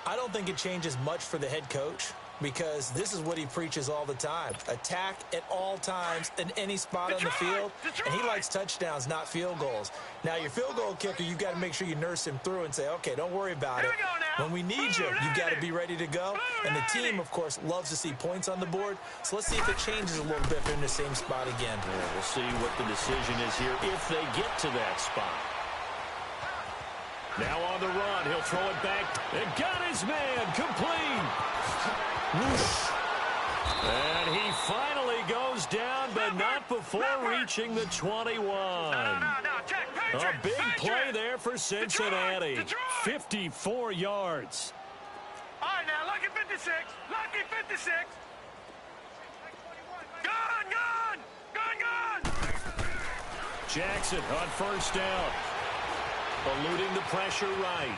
I don't think it changes much for the head coach because this is what he preaches all the time. Attack at all times in any spot on the field, and he likes touchdowns, not field goals. Now, your field goal kicker, you've got to make sure you nurse him through and say, okay, don't worry about it. When we need you, you've got to be ready to go. And the team, of course, loves to see points on the board. So let's see if it changes a little bit if they're in the same spot again. Yeah, we'll see what the decision is here if they get to that spot. Now on the run, he'll throw it back. And got his man complete. Whoosh. And he finally goes down, but not before reaching the 21. A big play there for Cincinnati. 54 yards. All right, now, lucky 56. Lucky 56. Gone. Jackson on first down. Eluding the pressure right.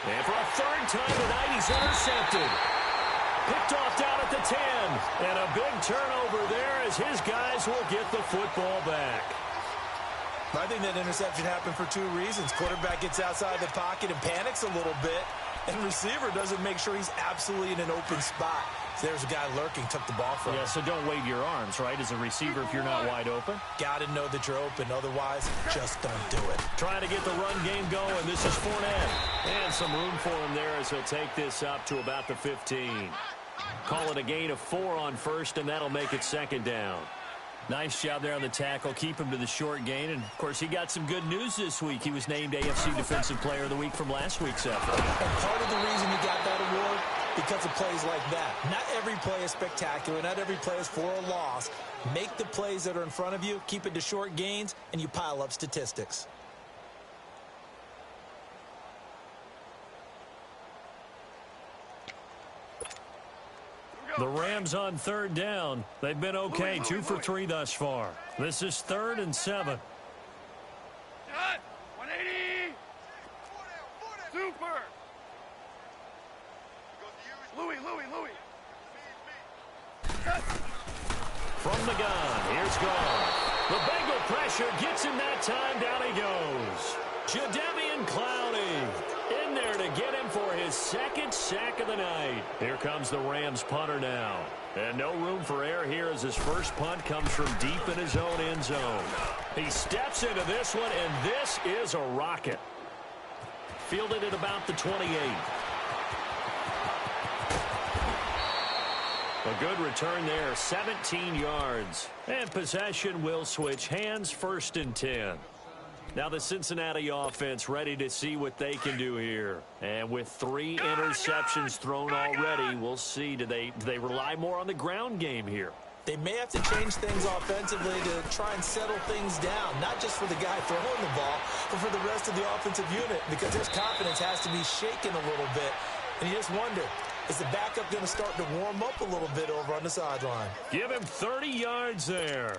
And for a third time tonight, he's intercepted. Picked off down at the 10. And a big turnover there as his guys will get the football back. I think that interception happened for two reasons. Quarterback gets outside the pocket and panics a little bit. And receiver doesn't make sure he's absolutely in an open spot. So there's a guy lurking, took the ball from him. Yeah, so don't wave your arms, right, as a receiver if you're not wide open. Got to know that you're open. Otherwise, just don't do it. Trying to get the run game going. This is Fournette. And some room for him there as he'll take this up to about the 15. Call it a gain of 4 on first, and that'll make it second down. Nice job there on the tackle. Keep him to the short gain. And, of course, he got some good news this week. He was named AFC Defensive Player of the Week from last week's effort. And part of the reason he got that award, because of plays like that. Not every play is spectacular. Not every play is for a loss. Make the plays that are in front of you, keep it to short gains, and you pile up statistics. The Rams on third down. They've been okay, 2 for 3 thus far. This is 3rd and 7. 180. Super. Louis. From the gun, here's Goff. The Bengal pressure gets him that time. Down he goes. Jadeveon Clowney in there to get him for his second sack of the night. Here comes the Rams punter now. And no room for error here as his first punt comes from deep in his own end zone. He steps into this one, and this is a rocket. Fielded at about the 28. A good return there, 17 yards. And possession will switch hands, 1st and 10. Now the Cincinnati offense ready to see what they can do here. And with 3 interceptions thrown already, we'll see. Do they rely more on the ground game here? They may have to change things offensively to try and settle things down, not just for the guy throwing the ball, but for the rest of the offensive unit, because his confidence has to be shaken a little bit. And you just wonder, is the backup going to start to warm up a little bit over on the sideline? Give him 30 yards there.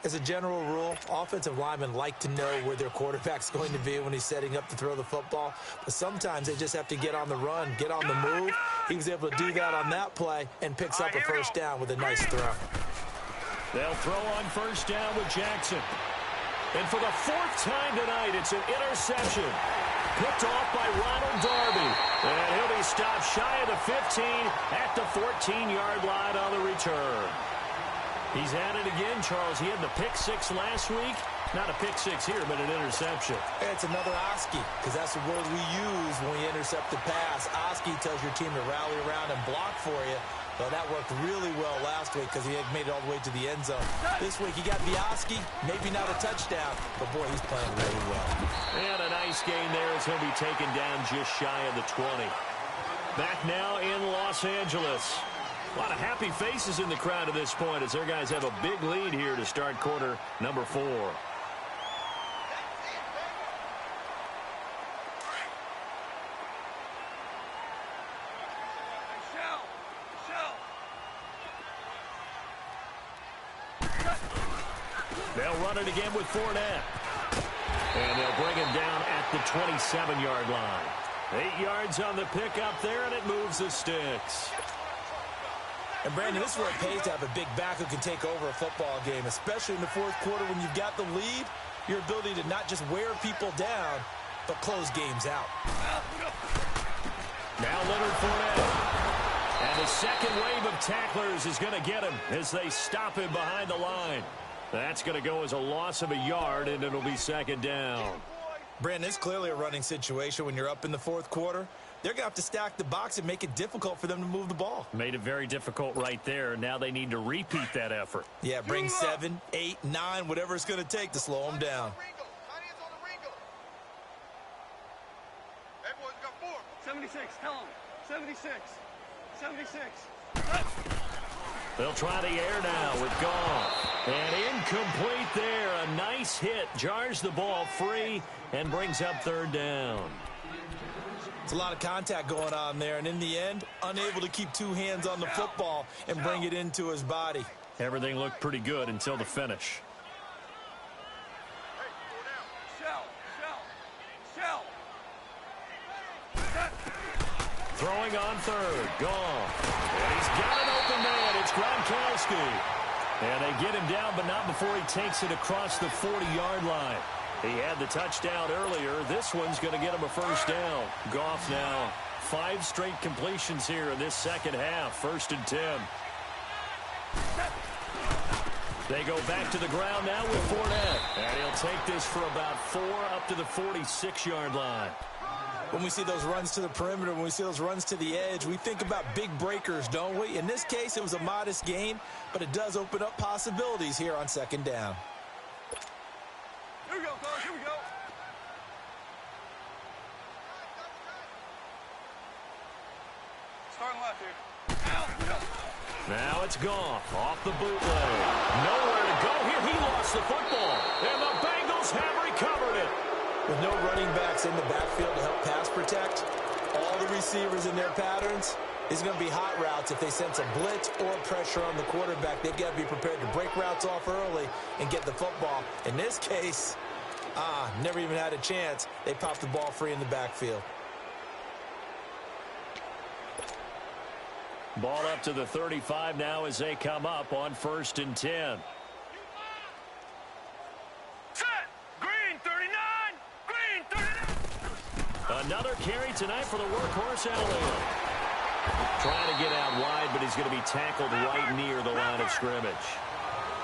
As a general rule, offensive linemen like to know where their quarterback's going to be when he's setting up to throw the football. But sometimes they just have to get on the run, get on the move. He was able to do that on that play and picks up a first down with a nice throw. They'll throw on first down with Jackson. And for the 4th time tonight, it's an interception. Picked off by Ronald Darby. And he'll be stopped shy of the 15 at the 14-yard line on the return. He's at it again, Charles. He had the pick 6 last week. Not a pick 6 here, but an interception. It's another Oski, because that's the word we use when we intercept the pass. Oski tells your team to rally around and block for you. Well, that worked really well last week because he had made it all the way to the end zone. This week he got the Oski, maybe not a touchdown, but boy, he's playing really well. And a nice gain there as he'll be taken down just shy of the 20. Back now in Los Angeles. A lot of happy faces in the crowd at this point as their guys have a big lead here to start quarter number 4. run it again with Fournette. And they'll bring him down at the 27-yard line. 8 yards on the pickup there, and it moves the sticks. And, Brandon, this is where it pays to have a big back who can take over a football game, especially in the fourth quarter when you've got the lead. Your ability to not just wear people down, but close games out. Now Leonard Fournette. And the second wave of tacklers is going to get him as they stop him behind the line. That's going to go as a loss of a yard, and it'll be second down. Brandon, it's clearly a running situation when you're up in the fourth quarter. They're going to have to stack the box and make it difficult for them to move the ball. Made it very difficult right there. Now they need to repeat that effort. Yeah, bring 7, 8, 9, whatever it's going to take to slow them down. 76, tell him. 76. 76. They'll try the air now with Goff. And incomplete there. A nice hit. Jars the ball free and brings up third down. It's a lot of contact going on there, and in the end, unable to keep two hands on the football and bring it into his body. Everything looked pretty good until the finish. Throwing on third. Goff. And he's got an open man. It's Gronkowski. And they get him down, but not before he takes it across the 40-yard line. He had the touchdown earlier. This one's going to get him a first down. Goff now 5 straight completions here in this second half. 1st and 10. They go back to the ground now with Fournette. And he'll take this for about 4 up to the 46-yard line. When we see those runs to the perimeter, when we see those runs to the edge, we think about big breakers, don't we? In this case, it was a modest gain, but it does open up possibilities here on second down. Here we go, fellas. Here we go. Starting left here. Now it's Goff off the bootleg. Nowhere to go here. He lost the football. And the Bengals have recovered it. With no running backs in the backfield to help pass protect, all the receivers in their patterns, is going to be hot routes. If they sense a blitz or pressure on the quarterback, they've got to be prepared to break routes off early and get the football. In this case, never even had a chance. They popped the ball free in the backfield. Ball up to the 35 now as they come up on 1st and 10. Another carry tonight for the workhorse, Alabama. Trying to get out wide, but he's going to be tackled right near the line of scrimmage.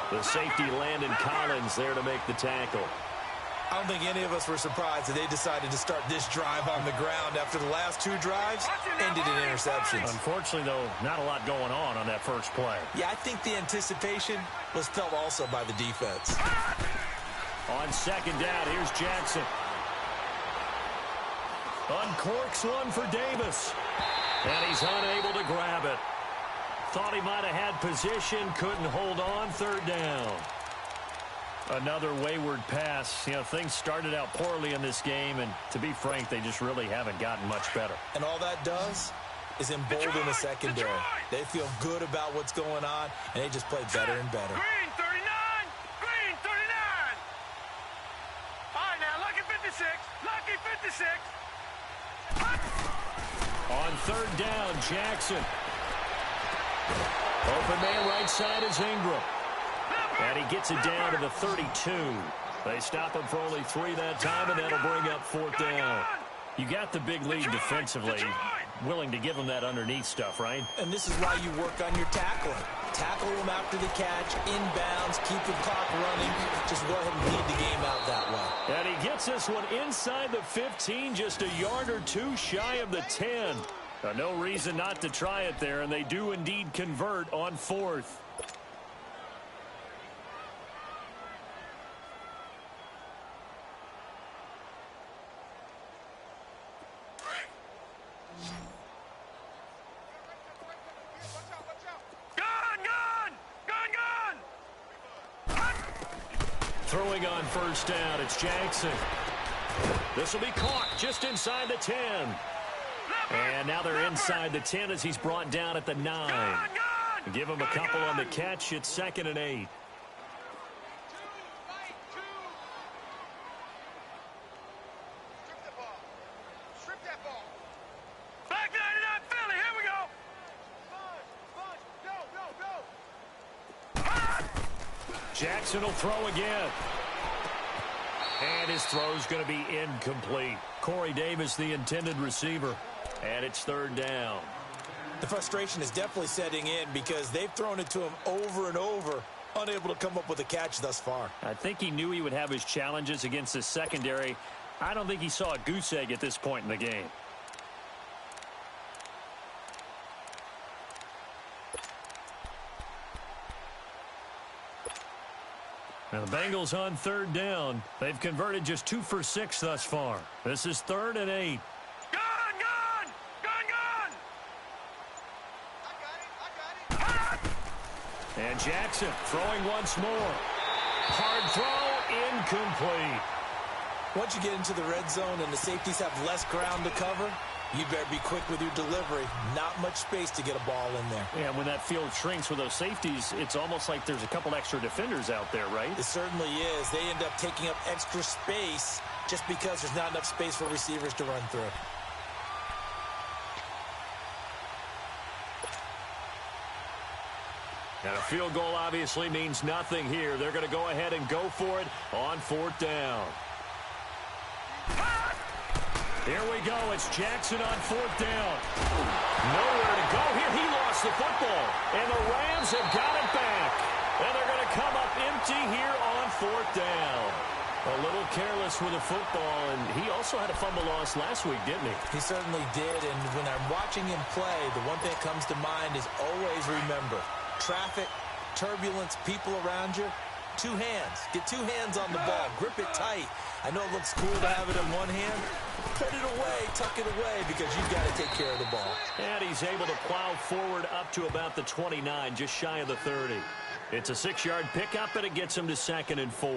The safety, Landon Collins, there to make the tackle. I don't think any of us were surprised that they decided to start this drive on the ground after the last 2 drives ended in interceptions. Unfortunately, though, not a lot going on that first play. Yeah, I think the anticipation was felt also by the defense. On second down, here's Jackson. Uncorks one for Davis. And he's unable to grab it. Thought he might have had position, couldn't hold on. 3rd down. Another wayward pass. You know, things started out poorly in this game, and to be frank, they just really haven't gotten much better. And all that does is embolden the secondary. They feel good about what's going on, and they just play better and better. Green 39! Green 39! All right, now, lucky 56. Lucky 56. On 3rd down, Jackson. Open man right side is Ingram. And he gets it down to the 32. They stop him for only 3 that time, and that'll bring up 4th down. You got the big lead defensively. Willing to give him that underneath stuff, right? And this is why you work on your tackling. Tackle him after the catch, inbounds, keep the clock running. Just go ahead and lead the game out that way. And he gets this one inside the 15, just a yard or 2 shy of the 10. No reason not to try it there, and they do indeed convert on 4th. Throwing on 1st down, it's Jackson. This will be caught just inside the 10. And now they're inside the 10 as he's brought down at the 9. Give him a couple on the catch. It's 2nd and 8. Jackson will throw again. And his throw's going to be incomplete. Corey Davis, the intended receiver. And it's third down. The frustration is definitely setting in because they've thrown it to him over and over, unable to come up with a catch thus far. I think he knew he would have his challenges against the secondary. I don't think he saw a goose egg at this point in the game. Now the Bengals on third down. They've converted just 2 for 6 thus far. This is 3rd and 8. Gun! I got it! And Jackson throwing once more. Hard throw, incomplete. Once you get into the red zone and the safeties have less ground to cover, you better be quick with your delivery. Not much space to get a ball in there. Yeah, when that field shrinks with those safeties, it's almost like there's a couple extra defenders out there, right? It certainly is. They end up taking up extra space just because there's not enough space for receivers to run through. And a field goal obviously means nothing here. They're going to go ahead and go for it on 4th down. Here we go. It's Jackson on 4th down. Nowhere to go here. He lost the football. And the Rams have got it back. And they're going to come up empty here on 4th down. A little careless with the football, and he also had a fumble loss last week, didn't he? He certainly did, and when I'm watching him play, the one thing that comes to mind is always remember, traffic, turbulence, people around you, 2 hands. Get 2 hands on the ball. Grip it tight. I know it looks cool to have it in one hand. Put it away, tuck it away, because you've got to take care of the ball. And he's able to plow forward up to about the 29, just shy of the 30. It's a 6-yard pickup, and it gets him to 2nd and 4.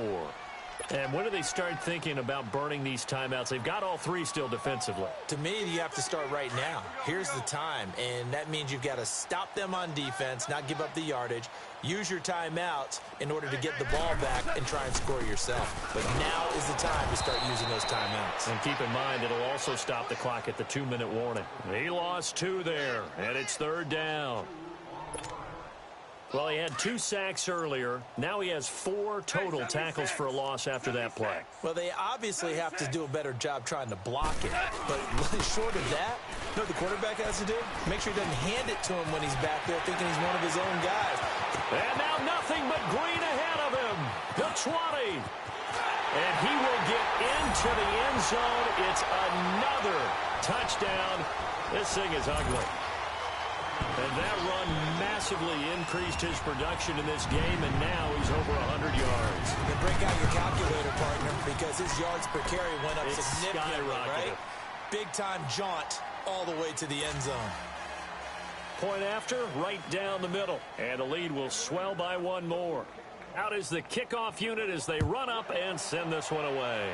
And when do they start thinking about burning these timeouts? They've got all 3 still defensively. To me, you have to start right now. Here's the time, and that means you've got to stop them on defense, not give up the yardage, use your timeouts in order to get the ball back and try and score yourself. But now is the time to start using those timeouts. And keep in mind, it'll also stop the clock at the 2-minute warning. He lost 2 there, and it's 3rd down. Well, he had 2 sacks earlier. Now he has 4 total tackles for a loss after that play. Well, they obviously have to do a better job trying to block it. But short of that, you know what the quarterback has to do? Make sure he doesn't hand it to him when he's back there thinking he's one of his own guys. And now nothing but green ahead of him. The 20. And he will get into the end zone. It's another touchdown. This thing is ugly. And that run massively increased his production in this game, and now he's over 100 yards. Then break out your calculator, partner, because his yards per carry went up It's significantly, skyrocketed. right? Big-time jaunt all the way to the end zone. Point after, right down the middle. And the lead will swell by 1 more. Out is the kickoff unit as they run up and send this one away.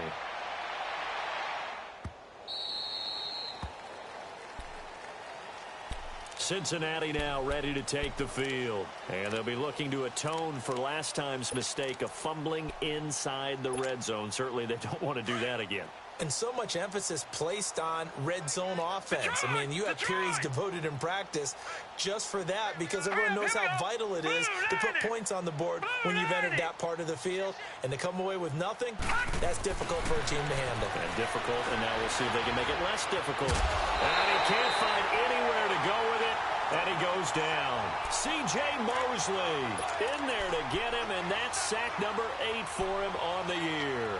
Cincinnati now ready to take the field. And they'll be looking to atone for last time's mistake of fumbling inside the red zone. Certainly they don't want to do that again. And so much emphasis placed on red zone offense. I mean, you have periods devoted in practice just for that because everyone knows how vital it is to put points on the board when you've entered that part of the field. And to come away with nothing, that's difficult for a team to handle. And difficult, and now we'll see if they can make it less difficult. And he can't find anywhere to go with it, and he goes down. C.J. Mosley in there to get him, and that's sack number 8 for him on the year.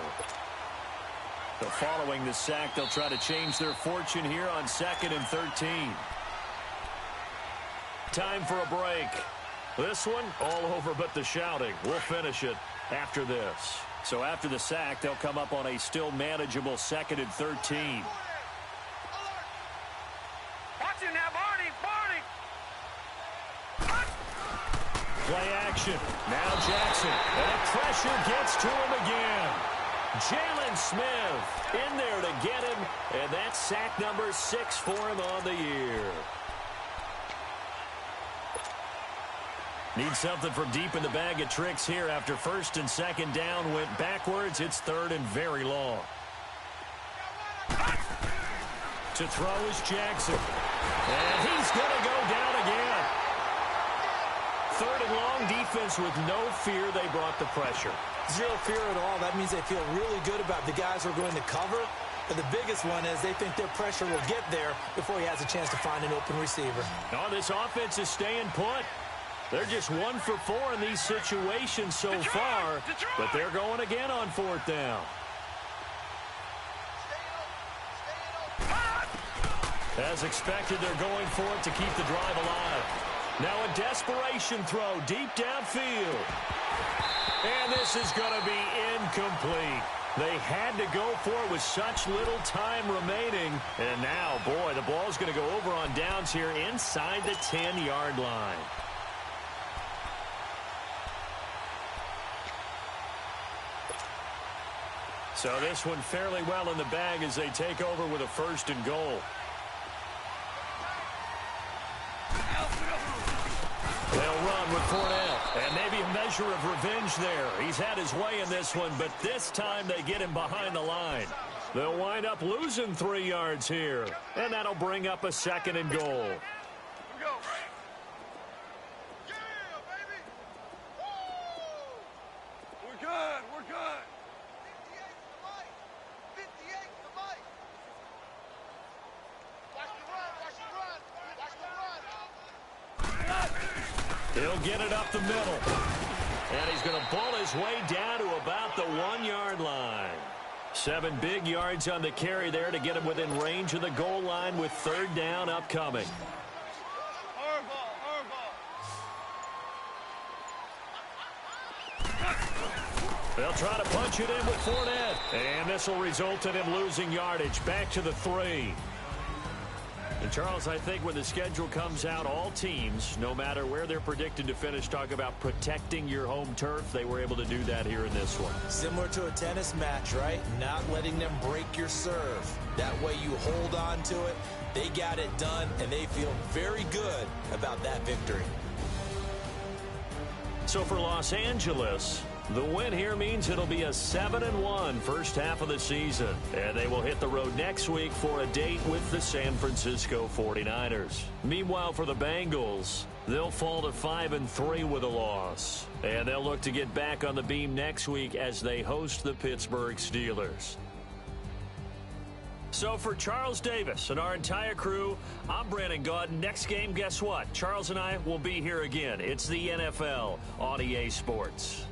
So following the sack, they'll try to change their fortune here on 2nd and 13. Time for a break. This one, all over but the shouting. We'll finish it after this. So after the sack, they'll come up on a still manageable 2nd and 13. Watch it now, Barney! Play action. Now Jackson. And the pressure gets to him again. Jalen Smith in there to get him. And that's sack number 6 for him on the year. Need something from deep in the bag of tricks here. After 1st and 2nd down went backwards, it's 3rd and very long. To throw is Jackson. And he's going to go down again. third and long, defense with no fear. They brought the pressure. Zero fear at all. That means they feel really good about the guys who are going to cover. And the biggest one is they think their pressure will get there before he has a chance to find an open receiver. Oh, this offense is staying put. They're just 1 for 4 in these situations so far, but they're going again on 4th down. As expected, they're going for it to keep the drive alive. Now a desperation throw deep downfield. And this is going to be incomplete. They had to go for it with such little time remaining. And now, boy, the ball's going to go over on downs here inside the 10-yard line. So this one fairly well in the bag as they take over with a 1st and goal. They'll run with Fournette, and maybe a measure of revenge there. He's had his way in this one, but this time they get him behind the line. They'll wind up losing 3 yards here, and that'll bring up a 2nd and goal. He'll get it up the middle. And he's going to ball his way down to about the 1-yard line. 7 big yards on the carry there to get him within range of the goal line with 3rd down upcoming. They'll try to punch it in with Fournette. And this will result in him losing yardage back to the 3. And Charles, I think when the schedule comes out, all teams, no matter where they're predicted to finish, talk about protecting your home turf. They were able to do that here in this one. Similar to a tennis match, right? Not letting them break your serve. That way you hold on to it. They got it done, and they feel very good about that victory. So for Los Angeles, the win here means it'll be a 7-1 first half of the season. And they will hit the road next week for a date with the San Francisco 49ers. Meanwhile, for the Bengals, they'll fall to 5-3 with a loss. And they'll look to get back on the beam next week as they host the Pittsburgh Steelers. So for Charles Davis and our entire crew, I'm Brandon Gaudin. Next game, guess what? Charles and I will be here again. It's the NFL on EA Sports.